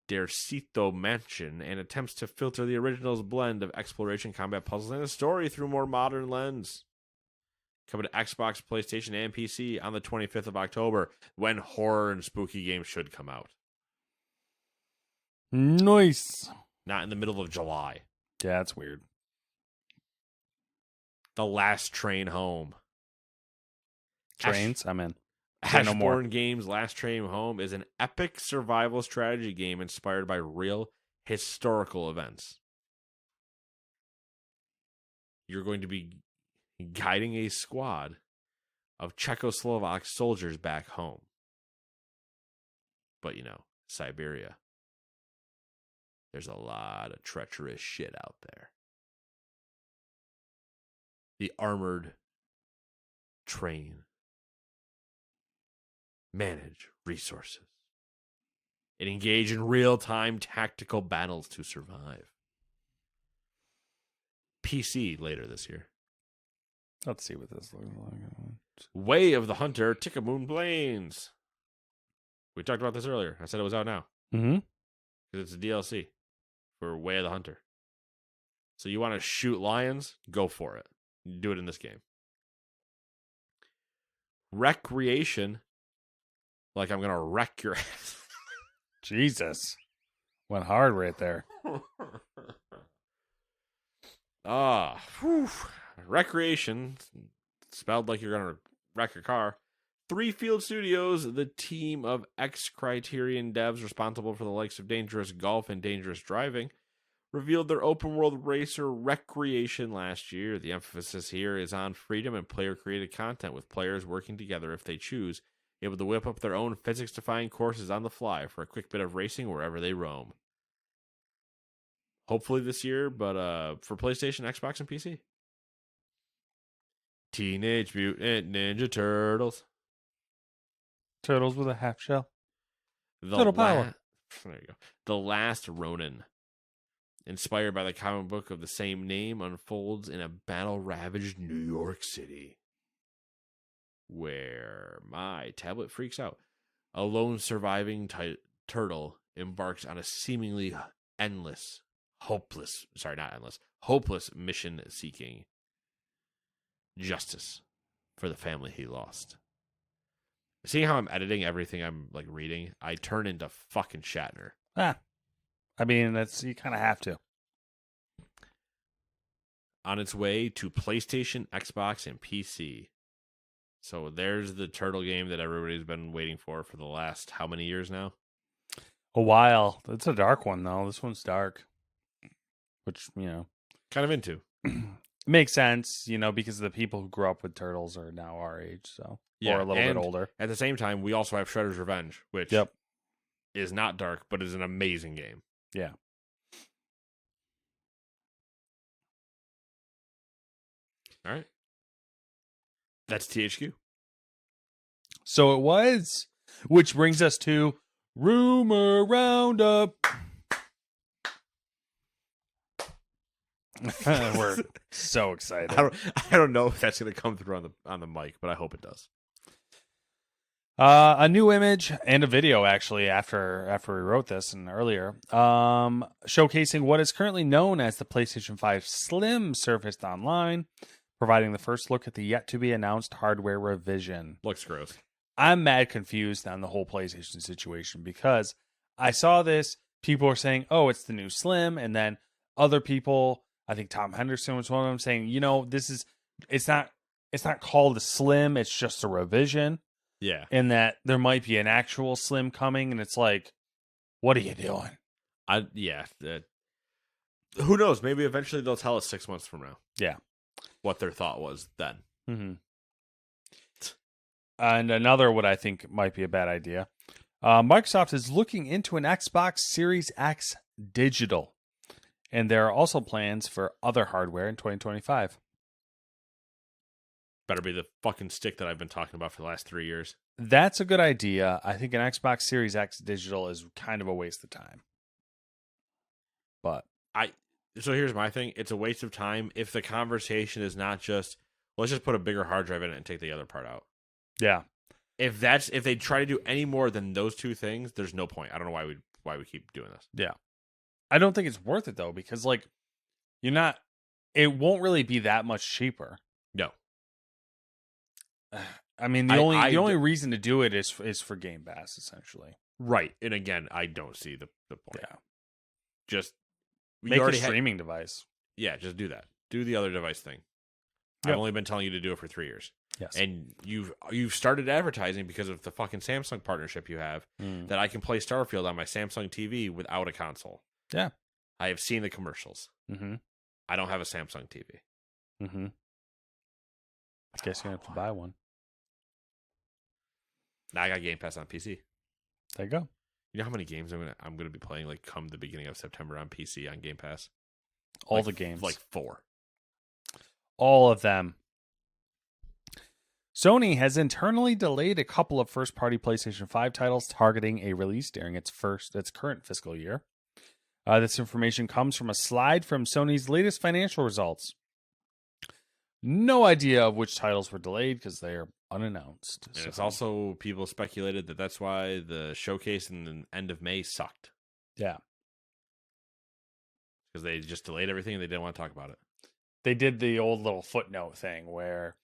Speaker 1: Dercito Mansion and attempts to filter the original's blend of exploration, combat, puzzles, and a story through a more modern lens. Coming to Xbox, PlayStation, and PC on the 25th of October, when horror and spooky games should come out.
Speaker 2: Nice.
Speaker 1: Not in the middle of July.
Speaker 2: Yeah, that's weird.
Speaker 1: The Last Train Home.
Speaker 2: Trains, I'm in.
Speaker 1: Ashbourne Games' Last Train Home is an epic survival strategy game inspired by real historical events. You're going to be guiding a squad of Czechoslovak soldiers back home. But, Siberia. There's a lot of treacherous shit out there. The armored train. Manage resources, and engage in real-time tactical battles to survive. PC later this year.
Speaker 2: Let's see what this looks like.
Speaker 1: Way of the Hunter, Tickamoon Plains. We talked about this earlier. I said it was out now.
Speaker 2: Mm-hmm.
Speaker 1: Because it's a DLC for Way of the Hunter. So you want to shoot lions? Go for it. Do it in this game. Recreation. Like I'm going to wreck your ass.
Speaker 2: Jesus. Went hard right there.
Speaker 1: Recreation. Spelled like you're going to wreck your car. 3 Field Studios, the team of ex-Criterion devs responsible for the likes of Dangerous Golf and Dangerous Driving, revealed their open-world racer Recreation last year. The emphasis here is on freedom and player-created content, with players working together if they choose, able to whip up their own physics-defying courses on the fly for a quick bit of racing wherever they roam. Hopefully this year, but for PlayStation, Xbox, and PC. Teenage Mutant Ninja Turtles.
Speaker 2: Turtles with a half shell.
Speaker 1: Turtle power. There you go. The Last Ronin. Inspired by the comic book of the same name, unfolds in a battle-ravaged New York City, where my tablet freaks out. A lone surviving turtle embarks on a seemingly hopeless mission seeking justice for the family he lost. Seeing how I'm editing everything I'm reading, I turn into fucking Shatner.
Speaker 2: I mean, you kind of have to.
Speaker 1: On its way to PlayStation, Xbox, and PC. So there's the turtle game that everybody's been waiting for the last how many years now?
Speaker 2: A while. It's a dark one, though. This one's dark. Which,
Speaker 1: kind of into.
Speaker 2: Makes sense, because the people who grew up with turtles are now our age, so.
Speaker 1: Yeah,
Speaker 2: or a little bit older.
Speaker 1: At the same time, we also have Shredder's Revenge, which is not dark, but is an amazing game.
Speaker 2: Yeah.
Speaker 1: All right. That's THQ.
Speaker 2: So it was, which brings us to Rumor Roundup. We're so excited.
Speaker 1: I don't know if that's going to come through on the mic, but I hope it does.
Speaker 2: A new image and a video, actually, after we wrote this and earlier, showcasing what is currently known as the PlayStation 5 Slim surfaced online, providing the first look at the yet-to-be-announced hardware revision.
Speaker 1: Looks gross.
Speaker 2: I'm mad confused on the whole PlayStation situation because I saw this, people were saying, oh, it's the new Slim, and then other people, I think Tom Henderson was one of them, saying, it's not called a Slim, it's just a revision.
Speaker 1: Yeah.
Speaker 2: And that there might be an actual Slim coming, and it's like, what are you doing?
Speaker 1: Who knows? Maybe eventually they'll tell us 6 months from now.
Speaker 2: Yeah.
Speaker 1: What their thought was then.
Speaker 2: Mm-hmm. And another, what I think might be a bad idea, Microsoft is looking into an Xbox Series X digital. And there are also plans for other hardware in 2025.
Speaker 1: Better be the fucking stick that I've been talking about for the last 3 years.
Speaker 2: That's a good idea. I think an Xbox Series X digital is kind of a waste of time. But
Speaker 1: So here's my thing. It's a waste of time if the conversation is not just, let's just put a bigger hard drive in it and take the other part out.
Speaker 2: yeah,
Speaker 1: If they try to do any more than those two things, there's no point. I don't know why we keep doing this.
Speaker 2: yeah. I don't think it's worth it though, because like it won't really be that much cheaper.
Speaker 1: No.
Speaker 2: I mean, the only reason to do it is for Game Pass, essentially.
Speaker 1: Right. And again, I don't see the point.
Speaker 2: Yeah.
Speaker 1: Just
Speaker 2: make a streaming device.
Speaker 1: Yeah, just do that. Do the other device thing.
Speaker 2: Yep.
Speaker 1: I've only been telling you to do it for 3 years.
Speaker 2: Yes.
Speaker 1: And you've started advertising because of the fucking Samsung partnership you have that I can play Starfield on my Samsung TV without a console.
Speaker 2: Yeah.
Speaker 1: I have seen the commercials.
Speaker 2: Mm-hmm.
Speaker 1: I don't have a Samsung TV.
Speaker 2: Mm-hmm. I guess you're going to have to buy one.
Speaker 1: Now I got Game Pass on PC.
Speaker 2: There you go.
Speaker 1: You know how many games I'm gonna be playing like come the beginning of September on PC on Game Pass?
Speaker 2: All the games.
Speaker 1: Like 4.
Speaker 2: All of them. Sony has internally delayed a couple of first-party PlayStation 5 titles targeting a release during its current fiscal year. This information comes from a slide from Sony's latest financial results. No idea of which titles were delayed because they are unannounced.
Speaker 1: And it's also, people speculated that that's why the showcase in the end of May sucked.
Speaker 2: Yeah.
Speaker 1: Because they just delayed everything and they didn't want to talk about it.
Speaker 2: They did the old little footnote thing where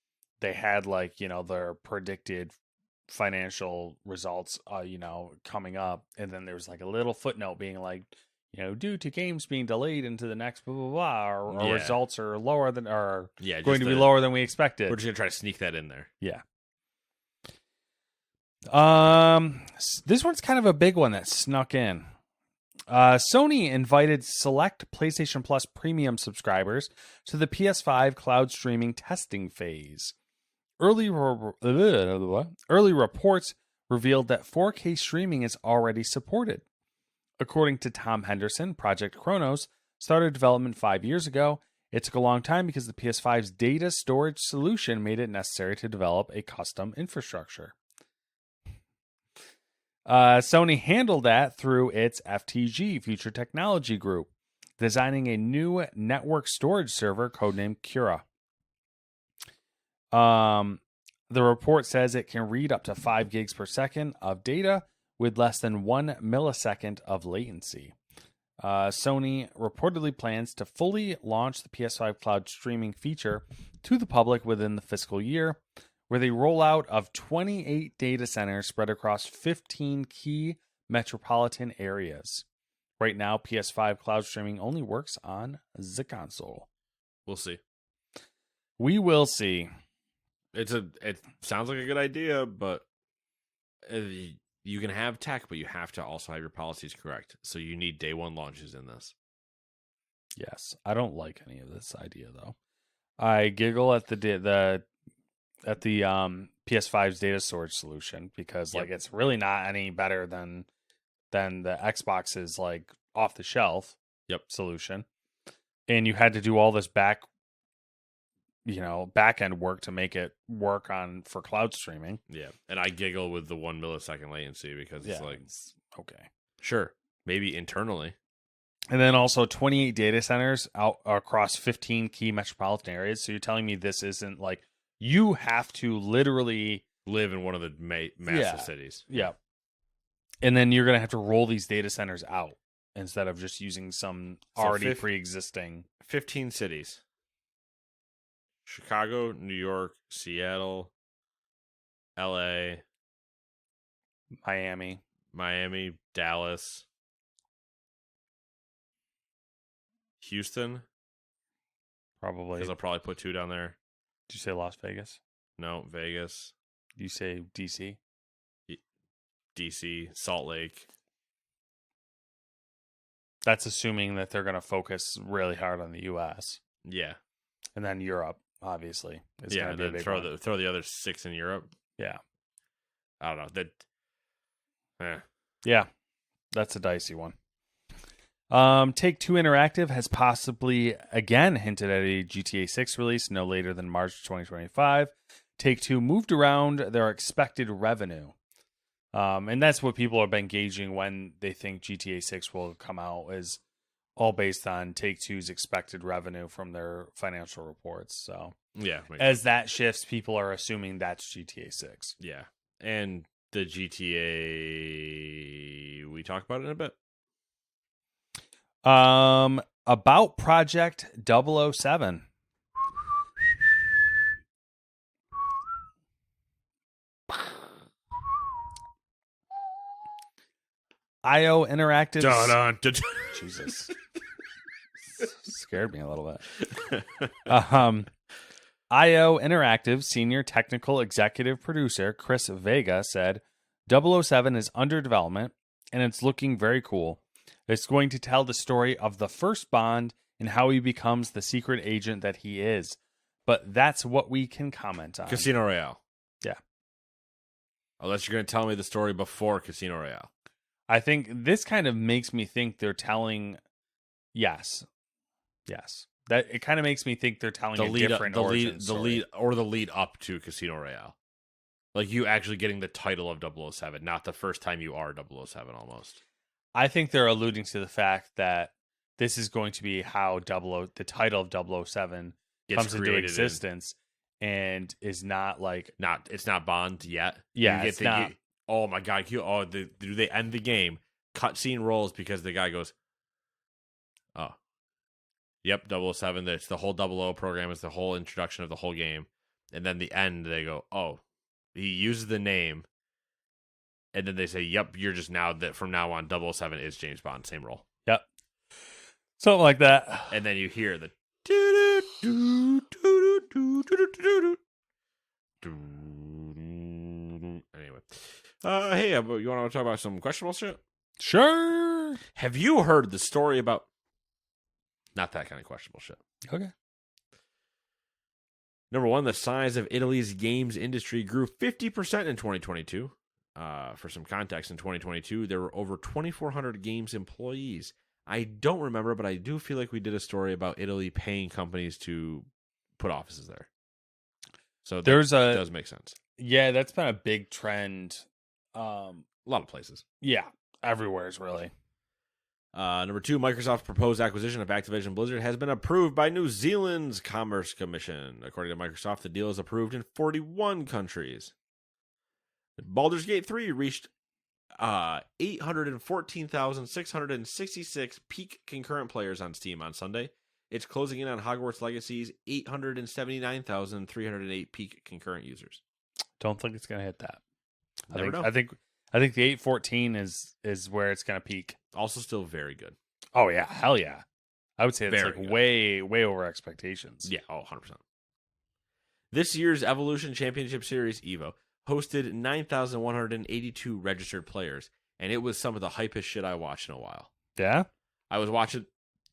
Speaker 2: they had their predicted financial results, coming up. And then there was like a little footnote being like, due to games being delayed into the next blah, blah, blah, our results are lower than, going to be lower than we expected.
Speaker 1: We're just going to try to sneak that in there.
Speaker 2: Yeah. This one's kind of a big one that snuck in. Sony invited select PlayStation Plus premium subscribers to the PS5 cloud streaming testing phase. Early reports revealed that 4K streaming is already supported. According to Tom Henderson, Project Chronos started development 5 years ago. It took a long time because the PS5's data storage solution made it necessary to develop a custom infrastructure. Sony handled that through its FTG, Future Technology Group, designing a new network storage server codenamed Cura. The report says it can read up to 5 gigs per second of data with less than 1 millisecond of latency. Sony reportedly plans to fully launch the PS5 cloud streaming feature to the public within the fiscal year, with a rollout of 28 data centers spread across 15 key metropolitan areas. Right now, PS5 cloud streaming only works on the console.
Speaker 1: We'll see.
Speaker 2: We will see.
Speaker 1: It sounds like a good idea, but you can have tech, but you have to also have your policies correct. So you need day one launches in this.
Speaker 2: Yes, I don't like any of this idea though. I giggle at the PS5's data storage solution because it's really not any better than the Xbox's off the shelf solution, and you had to do all this back end work to make it work for cloud streaming.
Speaker 1: Yeah, and I giggle with the 1 millisecond latency because it's
Speaker 2: okay,
Speaker 1: sure, maybe internally.
Speaker 2: And then also 28 data centers out across 15 key metropolitan areas. So you're telling me this isn't you have to literally
Speaker 1: live in one of the massive cities.
Speaker 2: Yeah. And then you're going to have to roll these data centers out instead of just using some already pre-existing.
Speaker 1: 15 cities. Chicago, New York, Seattle, LA,
Speaker 2: Miami,
Speaker 1: Dallas, Houston.
Speaker 2: Probably.
Speaker 1: Because I'll probably put 2 down there.
Speaker 2: Did you say Las Vegas?
Speaker 1: No, Vegas.
Speaker 2: Did you say DC?
Speaker 1: DC, Salt Lake.
Speaker 2: That's assuming that they're going to focus really hard on the U.S.
Speaker 1: Yeah.
Speaker 2: And then Europe, obviously.
Speaker 1: Yeah, and then throw the other 6 in Europe.
Speaker 2: Yeah.
Speaker 1: I don't know.
Speaker 2: Yeah, that's a dicey one. Take-Two Interactive has possibly again hinted at a GTA 6 release no later than March 2025. Take-Two moved around their expected revenue. And that's what people have been gauging when they think GTA 6 will come out, is all based on Take-Two's expected revenue from their financial reports. So
Speaker 1: yeah,
Speaker 2: as that shifts, people are assuming that's GTA 6.
Speaker 1: Yeah. And the GTA, we talk about it in a bit.
Speaker 2: About Project 007. IO Interactive. Jesus. Scared me a little bit. IO Interactive Senior Technical Executive Producer Chris Vega said 007 is under development and it's looking very cool. It's going to tell the story of the first Bond and how he becomes the secret agent that he is. But that's what we can comment on.
Speaker 1: Casino Royale.
Speaker 2: Yeah.
Speaker 1: Unless you're going to tell me the story before Casino Royale.
Speaker 2: I think this kind of makes me think they're telling... Yes. That it kind of makes me think they're telling a different origin story.
Speaker 1: The lead up to Casino Royale. Like you actually getting the title of 007, not the first time you are 007 almost.
Speaker 2: I think they're alluding to the fact that this is going to be how the title of 007 comes into existence and is not like...
Speaker 1: It's not Bond yet.
Speaker 2: Yeah, it's not.
Speaker 1: Oh my God. Do they end the game? Cutscene rolls because the guy goes, oh, yep, 007. It's the whole 00 program. It's the whole introduction of the whole game. And then the end, they go, oh, he uses the name. And then they say, yep, you're just from now on, 007 is James Bond. Same role.
Speaker 2: Yep. Something like that.
Speaker 1: And then you hear the... Anyway. Hey, you want to talk about some questionable shit?
Speaker 2: Sure.
Speaker 1: Have you heard the story about... Not that kind of questionable shit.
Speaker 2: Okay.
Speaker 1: Number one, the size of Italy's games industry grew 50% in 2022. For some context, in 2022, there were over 2,400 games employees. I don't remember, but I do feel like we did a story about Italy paying companies to put offices there. So that does make sense.
Speaker 2: Yeah, that's been a big trend.
Speaker 1: A lot of places.
Speaker 2: Yeah, everywhere's really.
Speaker 1: Number two, Microsoft's proposed acquisition of Activision Blizzard has been approved by New Zealand's Commerce Commission. According to Microsoft, the deal is approved in 41 countries. Baldur's Gate 3 reached 814,666 peak concurrent players on Steam on Sunday. It's closing in on Hogwarts Legacy's 879,308 peak concurrent users.
Speaker 2: Don't think it's going to hit that.
Speaker 1: Never know.
Speaker 2: I think the 814 is where it's going to peak.
Speaker 1: Also still very good.
Speaker 2: Oh, yeah. Hell yeah. I would say it's
Speaker 1: very
Speaker 2: like
Speaker 1: good.
Speaker 2: way over expectations.
Speaker 1: Yeah, 100%. This year's Evolution Championship Series, EVO, hosted 9,182 registered players, and it was some of the hypest shit I watched in a while.
Speaker 2: Yeah?
Speaker 1: I was watching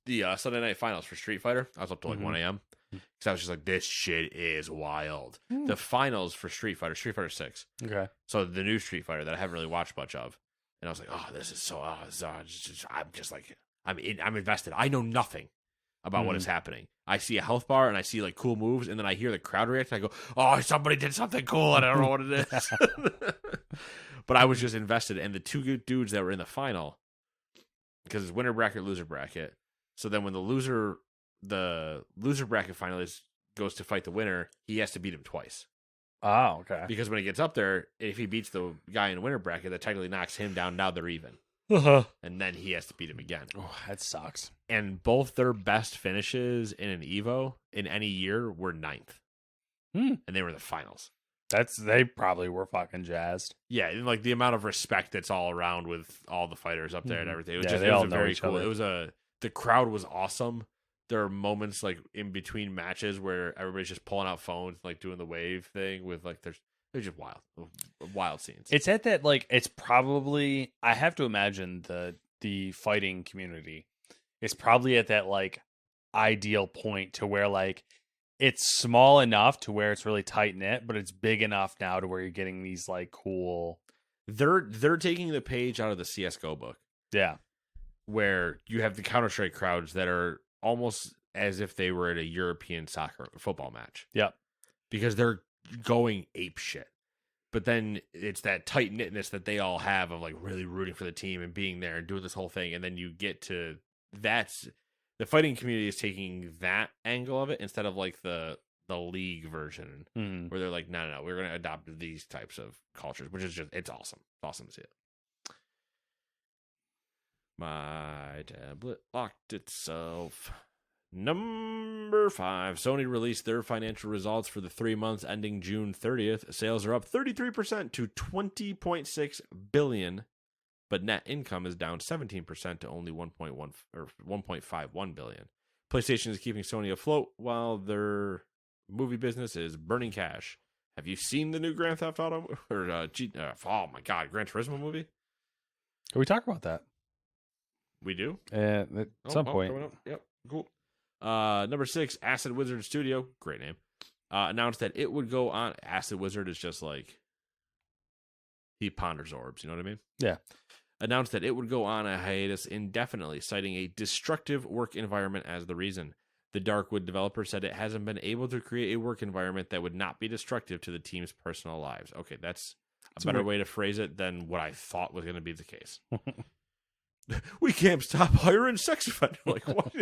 Speaker 1: the Sunday night finals for Street Fighter. I was up to like 1 a.m. because I was just like, this shit is wild. The finals for Street Fighter 6.
Speaker 2: Okay.
Speaker 1: So the new Street Fighter that I haven't really watched much of. And I was like, oh, this is so, I'm invested. I know nothing about what is happening. I see a health bar and I see like cool moves, and then I hear the crowd react and I go, oh, somebody did something cool and I don't know what it is. But I was just invested, and the two good dudes that were in the final, because it's winner bracket, loser bracket. So then when the loser bracket finalist goes to fight the winner, he has to beat him twice.
Speaker 2: Oh, okay.
Speaker 1: Because when he gets up there, if he beats the guy in the winner bracket, that technically knocks him down. Now they're even. And then he has to beat him again.
Speaker 2: Oh, that sucks.
Speaker 1: And both their best finishes in an EVO in any year were 9th. And they were in the finals.
Speaker 2: They probably were fucking jazzed.
Speaker 1: Yeah, and like the amount of respect that's all around with all the fighters up there and everything. It was
Speaker 2: they all know
Speaker 1: very
Speaker 2: each
Speaker 1: cool.
Speaker 2: other.
Speaker 1: The crowd was awesome. There are moments like in between matches where everybody's just pulling out phones, like doing the wave thing with like they're just wild scenes.
Speaker 2: It's at that like it's probably, I have to imagine the fighting community is probably at that like ideal point to where like it's small enough to where it's really tight knit, but it's big enough now to where you're getting these like cool.
Speaker 1: They're taking the page out of the CS:GO book.
Speaker 2: Yeah.
Speaker 1: where you have the Counter-Strike crowds that are almost as if they were at a European soccer football match.
Speaker 2: Yep.
Speaker 1: Because they're going ape shit. But then it's that tight knitness that they all have of like really rooting for the team and being there and doing this whole thing. And then you get to that's the fighting community is taking that angle of it instead of like the league version where they're like, no, we're going to adopt these types of cultures, which is just, it's awesome. It's awesome to see it. My tablet locked itself. Number 5, Sony released their financial results for the 3 months ending June 30th. Sales are up 33% to $20.6 billion, but net income is down 17% to only $1.51 billion. PlayStation is keeping Sony afloat while their movie business is burning cash. Have you seen the new Grand Theft Auto or oh my God, Gran Turismo movie?
Speaker 2: Can we talk about that?
Speaker 1: We do
Speaker 2: at some point.
Speaker 1: Yep, cool. Number 6, Acid Wizard Studio, great name, announced that it would go on. Acid Wizard is just like he ponders orbs, you know what I mean?
Speaker 2: Yeah.
Speaker 1: Announced that it would go on a hiatus indefinitely, citing a destructive work environment as the reason. The Darkwood developer said it hasn't been able to create a work environment that would not be destructive to the team's personal lives. Okay, that's a better way to phrase it than what I thought was going to be the case. We can't stop hiring sex offenders. Like, what?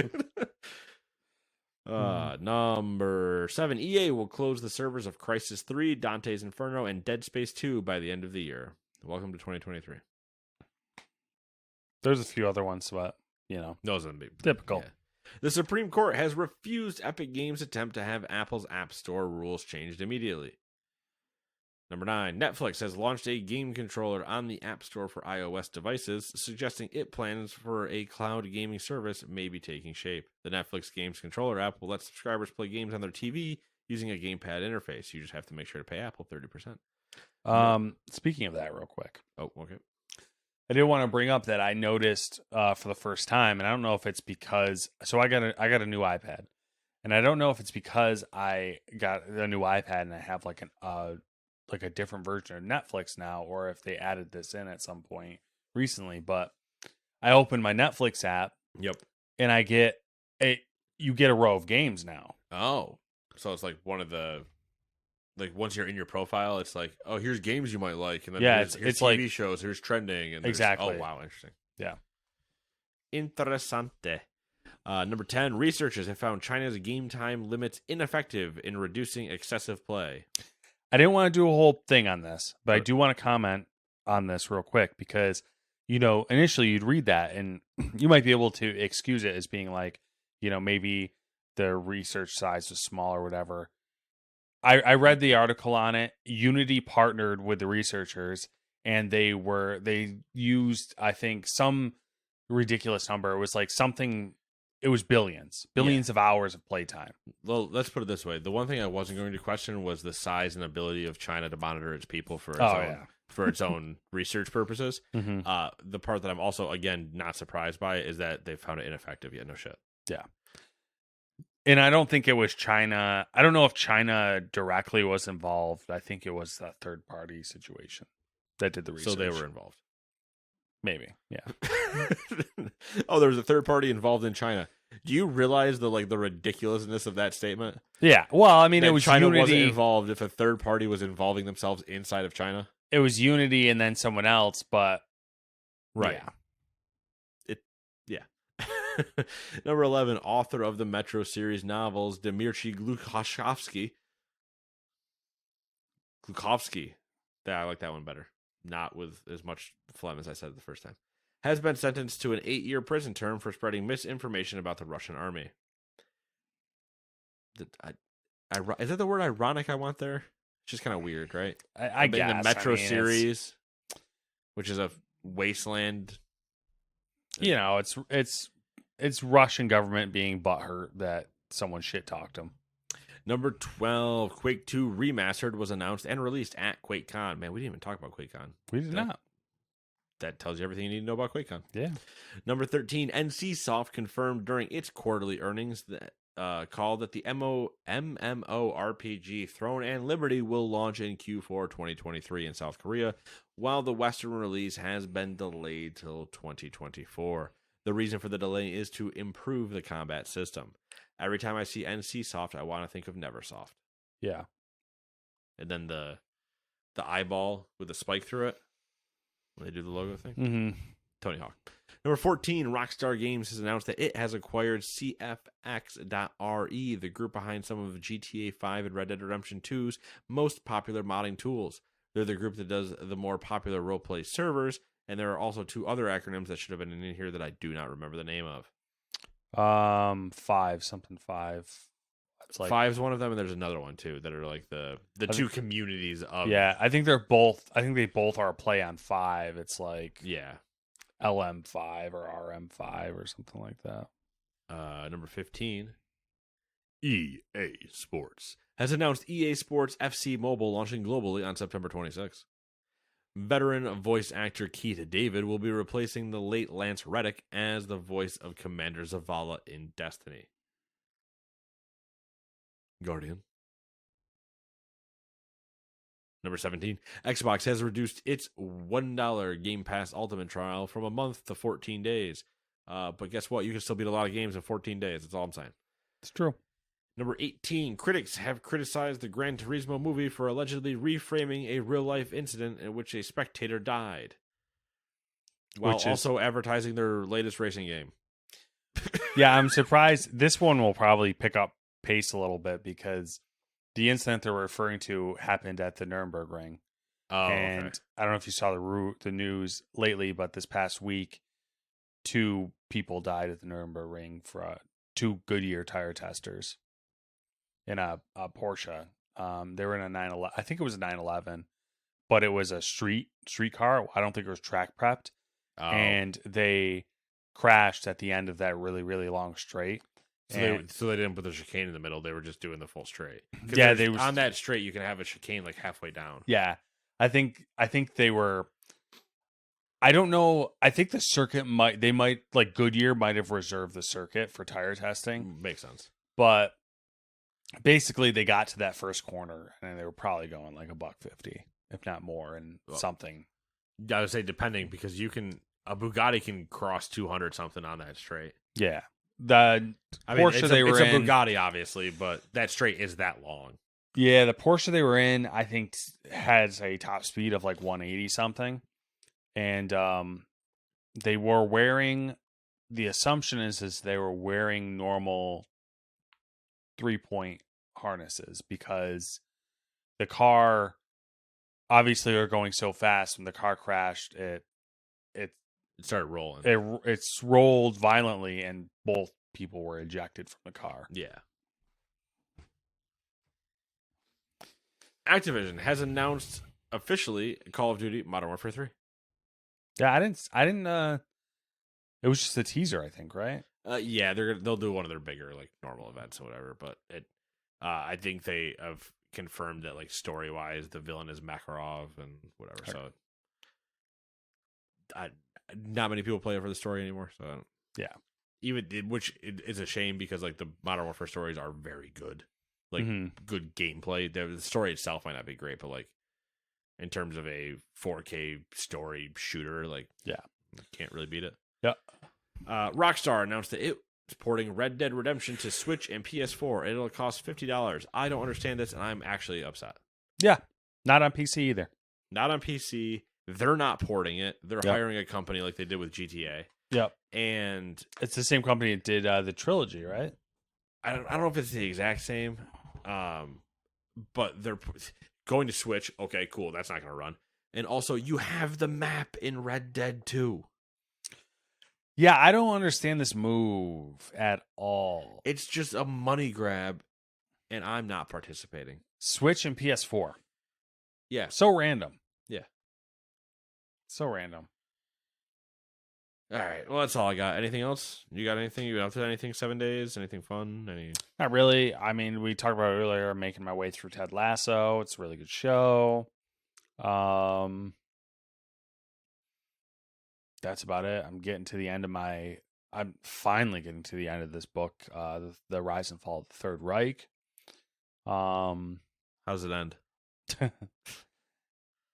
Speaker 1: Number 7, EA will close the servers of Crysis 3, Dante's Inferno, and Dead Space 2 by the end of the year. Welcome to 2023.
Speaker 2: There's a few other ones, but,
Speaker 1: those are the
Speaker 2: typical.
Speaker 1: Yeah. The Supreme Court has refused Epic Games' attempt to have Apple's App Store rules changed immediately. Number 9, Netflix has launched a game controller on the App Store for iOS devices, suggesting it plans for a cloud gaming service may be taking shape. The Netflix Games Controller app will let subscribers play games on their TV using a gamepad interface. You just have to make sure to pay Apple 30%.
Speaker 2: Speaking of that real quick.
Speaker 1: Oh, okay.
Speaker 2: I did want to bring up that I noticed for the first time, and I don't know if it's because, so I got a new iPad, and I don't know if it's because I got a new iPad and I have like a different version of Netflix now, or if they added this in at some point recently, but I opened my Netflix app.
Speaker 1: Yep.
Speaker 2: And you get a row of games now.
Speaker 1: Oh, so it's like one of the, like once you're in your profile, it's like, oh, here's games you might like. And then here's
Speaker 2: it's
Speaker 1: TV
Speaker 2: like
Speaker 1: shows, here's trending. And
Speaker 2: exactly.
Speaker 1: Oh, wow. Interesting.
Speaker 2: Yeah.
Speaker 1: Interessante. Number 10, researchers have found China's game time limits ineffective in reducing excessive play.
Speaker 2: I didn't want to do a whole thing on this, but I do want to comment on this real quick because, initially you'd read that and you might be able to excuse it as being like, maybe the research size was small or whatever. I read the article on it. Unity partnered with the researchers and they used, I think, some ridiculous number. It was like something. It was billions of hours of playtime.
Speaker 1: Well, let's put it this way. The one thing I wasn't going to question was the size and ability of China to monitor its people for its own research purposes.
Speaker 2: Mm-hmm.
Speaker 1: The part that I'm also, again, not surprised by is that they found it ineffective. Yeah, no shit.
Speaker 2: Yeah. And I don't think it was China. I don't know if China directly was involved. I think it was a third-party situation that did the research.
Speaker 1: So they were involved.
Speaker 2: Maybe, yeah.
Speaker 1: Oh, there was a third party involved in China. Do you realize the ridiculousness of that statement?
Speaker 2: Yeah. Well, I mean,
Speaker 1: that
Speaker 2: it was
Speaker 1: China
Speaker 2: Unity.
Speaker 1: wasn't involved if a third party was involving themselves inside of China.
Speaker 2: It was Unity and then someone else, but
Speaker 1: right. Yeah. Number 11, author of the Metro series novels, Dmitry Glukhovsky. I like that one better. Not with as much phlegm as I said the first time, has been sentenced to an 8-year prison term for spreading misinformation about the Russian army. Is that the word ironic I want there? It's just kind of weird, right?
Speaker 2: I guess.
Speaker 1: The Metro series, which is a wasteland.
Speaker 2: It's Russian government being butthurt that someone shit-talked them.
Speaker 1: Number 12, Quake 2 Remastered was announced and released at QuakeCon. Man, we didn't even talk about QuakeCon.
Speaker 2: We did not.
Speaker 1: That tells you everything you need to know about QuakeCon.
Speaker 2: Yeah.
Speaker 1: Number 13, NCSoft confirmed during its quarterly earnings that called that the MMORPG Throne and Liberty will launch in Q4 2023 in South Korea, while the Western release has been delayed till 2024. The reason for the delay is to improve the combat system. Every time I see NCSoft, I want to think of Neversoft.
Speaker 2: Yeah.
Speaker 1: And then the eyeball with the spike through it when they do the logo thing.
Speaker 2: Mm-hmm.
Speaker 1: Tony Hawk. Number 14, Rockstar Games has announced that it has acquired CFX.RE, the group behind some of GTA 5 and Red Dead Redemption 2's most popular modding tools. They're the group that does the more popular roleplay servers, and there are also 2 other acronyms that should have been in here that I do not remember the name of.
Speaker 2: 5. It's like
Speaker 1: 5's one of them, and there's another one too that are like the 2 communities of.
Speaker 2: Yeah, I think they're both. I think they both are a play on 5. It's like LM5 or RM5 or something like that.
Speaker 1: Number 15, EA Sports has announced EA Sports FC Mobile launching globally on September 26th. Veteran voice actor Keith David will be replacing the late Lance Reddick as the voice of Commander Zavala in Destiny. Guardian. Number 17, Xbox has reduced its $1 Game Pass Ultimate trial from a month to 14 days. But guess what? You can still beat a lot of games in 14 days. That's all I'm saying.
Speaker 2: It's true.
Speaker 1: Number 18, critics have criticized the Gran Turismo movie for allegedly reframing a real-life incident in which a spectator died, while also advertising their latest racing game.
Speaker 2: Yeah, I'm surprised. This one will probably pick up pace a little bit because the incident they're referring to happened at the Nuremberg Ring. And okay. I don't know if you saw the news lately, but this past week, 2 people died at the Nuremberg Ring for 2 Goodyear tire testers in a Porsche. They were in a 911. I think it was a 911, but it was a street car. I don't think it was track prepped. Oh. And they crashed at the end of that really, really long straight.
Speaker 1: So they didn't put the chicane in the middle. They were just doing the full straight.
Speaker 2: Yeah, they were
Speaker 1: on that straight. You can have a chicane like halfway down.
Speaker 2: Yeah, I think they were. I don't know. I think the circuit might like Goodyear might have reserved the circuit for tire testing.
Speaker 1: Makes sense.
Speaker 2: But basically, they got to that first corner and they were probably going like $150, if not more, and something.
Speaker 1: I would say depending because a Bugatti can cross 200 something on that straight.
Speaker 2: Yeah. The Porsche
Speaker 1: it's a Bugatti, obviously, but that straight is that long.
Speaker 2: Yeah, the Porsche they were in, I think, has a top speed of like 180 something, and they were wearing. The assumption is they were wearing normal 3-point harnesses because the car, obviously, they're going so fast. When the car crashed, it
Speaker 1: started rolling.
Speaker 2: It's rolled violently, and both people were ejected from the car.
Speaker 1: Yeah. Activision has announced officially Call of Duty Modern Warfare 3.
Speaker 2: Yeah, I didn't. It was just a teaser, I think, right?
Speaker 1: Yeah, they'll do one of their bigger like normal events or whatever. But I think they have confirmed that like story wise, the villain is Makarov and whatever. Okay. So, not many people play it for the story anymore. So
Speaker 2: yeah,
Speaker 1: which is a shame because like the Modern Warfare stories are very good, like good gameplay. The story itself might not be great, but like in terms of a 4K story shooter, like can't really beat it.
Speaker 2: Yeah.
Speaker 1: Rockstar announced that it's porting Red Dead Redemption to Switch and PS4. It'll cost $50. I don't understand this, and I'm actually upset.
Speaker 2: Yeah, not on PC either.
Speaker 1: Not on PC. They're not porting it. They're hiring a company like they did with GTA.
Speaker 2: Yep.
Speaker 1: And
Speaker 2: it's the same company that did the trilogy, right?
Speaker 1: I don't know if it's the exact same, but they're going to Switch. Okay, cool. That's not going to run. And also, you have the map in Red Dead 2.
Speaker 2: Yeah, I don't understand this move at all.
Speaker 1: It's just a money grab, and I'm not participating.
Speaker 2: Switch and PS4.
Speaker 1: Yeah.
Speaker 2: So random.
Speaker 1: Yeah.
Speaker 2: So random.
Speaker 1: All right. Well, that's all I got. Anything else? You got anything? You been up to anything 7 days? Anything fun?
Speaker 2: Not really. I mean, we talked about it earlier, making my way through Ted Lasso. It's a really good show. That's about it. I'm finally getting to the end of this book, The Rise and Fall of the Third Reich.
Speaker 1: How's it end?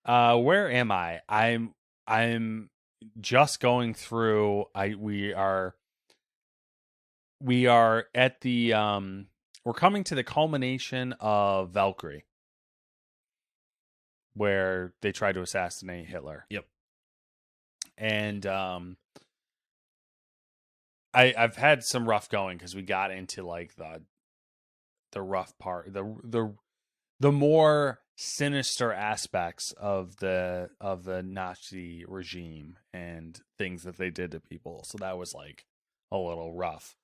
Speaker 2: Where am I? I'm just going through. We are at the we're coming to the culmination of Valkyrie, where they tried to assassinate Hitler.
Speaker 1: Yep.
Speaker 2: And I've had some rough going because we got into like the rough part, the more sinister aspects of the Nazi regime and things that they did to people. So that was like a little rough.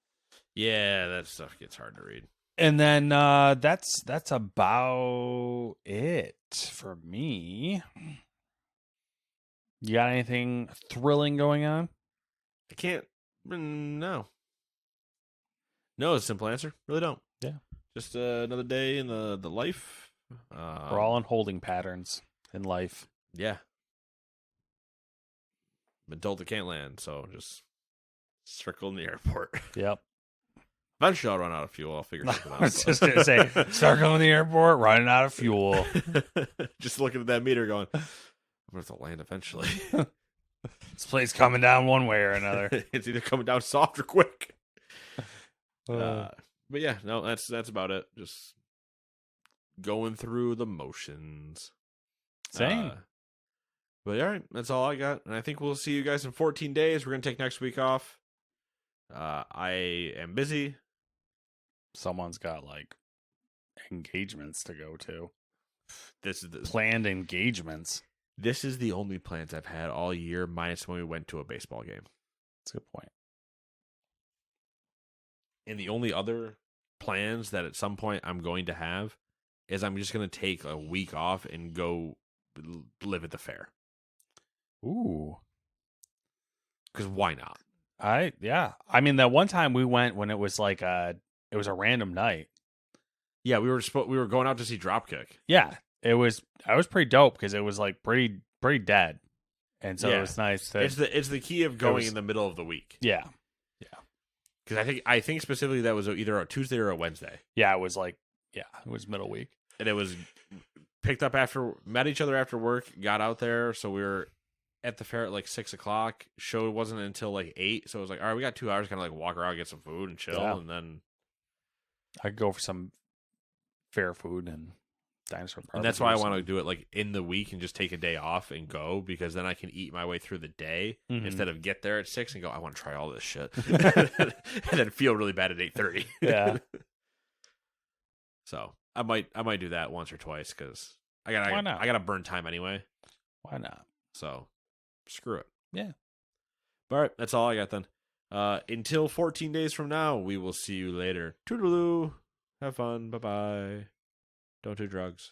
Speaker 1: Yeah, that stuff gets hard to read.
Speaker 2: And then that's about it for me. You got anything thrilling going on?
Speaker 1: I can't. No. No, it's a simple answer. Really don't.
Speaker 2: Yeah.
Speaker 1: Just another day in the life.
Speaker 2: We're all in holding patterns in life.
Speaker 1: Yeah. Adult that can't land, so just circle in the airport.
Speaker 2: Yep.
Speaker 1: Eventually I'll run out of fuel. I'll figure something out.
Speaker 2: I was just going to say, circle in the airport, running out of fuel.
Speaker 1: Just looking at that meter going, I'm going to have to land eventually.
Speaker 2: This plane's coming down one way or another.
Speaker 1: It's either coming down soft or quick.
Speaker 2: Uh,
Speaker 1: But yeah, no, that's about it. Just going through the motions.
Speaker 2: Same.
Speaker 1: But all right, that's all I got. And I think we'll see you guys in 14 days. We're going to take next week off. I am busy.
Speaker 2: Someone's got like engagements to go to.
Speaker 1: This is
Speaker 2: Planned engagements.
Speaker 1: This is the only plans I've had all year, minus when we went to a baseball game.
Speaker 2: That's a good point.
Speaker 1: And the only other plans that at some point I'm going to have is I'm just going to take a week off and go live at the fair.
Speaker 2: Ooh.
Speaker 1: Because why not?
Speaker 2: I mean, that one time we went when it was like it was a random night.
Speaker 1: Yeah, we were going out to see Dropkick.
Speaker 2: Yeah, I was pretty dope because it was like pretty dead, and so it was nice.
Speaker 1: It's the key of going in the middle of the week.
Speaker 2: Yeah.
Speaker 1: Because I think specifically that was either a Tuesday or a Wednesday.
Speaker 2: Yeah, it was middle week,
Speaker 1: and it was picked up met each other after work, got out there, so we were at the fair at like 6:00. Show wasn't until like 8, so it was like, all right, we got 2 hours, kind of like walk around, get some food, and chill, and then
Speaker 2: I could go for some fair food and dinosaur.
Speaker 1: And that's why I want to do it like in the week and just take a day off and go, because then I can eat my way through the day instead of get there at 6 and go, I want to try all this shit, and then feel really bad at 8:30.
Speaker 2: Yeah.
Speaker 1: So I might do that once or twice because I gotta burn time anyway.
Speaker 2: Why not?
Speaker 1: So screw it.
Speaker 2: Yeah.
Speaker 1: All right, that's all I got then. Until 14 days from now, we will see you later. Toodaloo. Have fun. Bye-bye. Don't do drugs.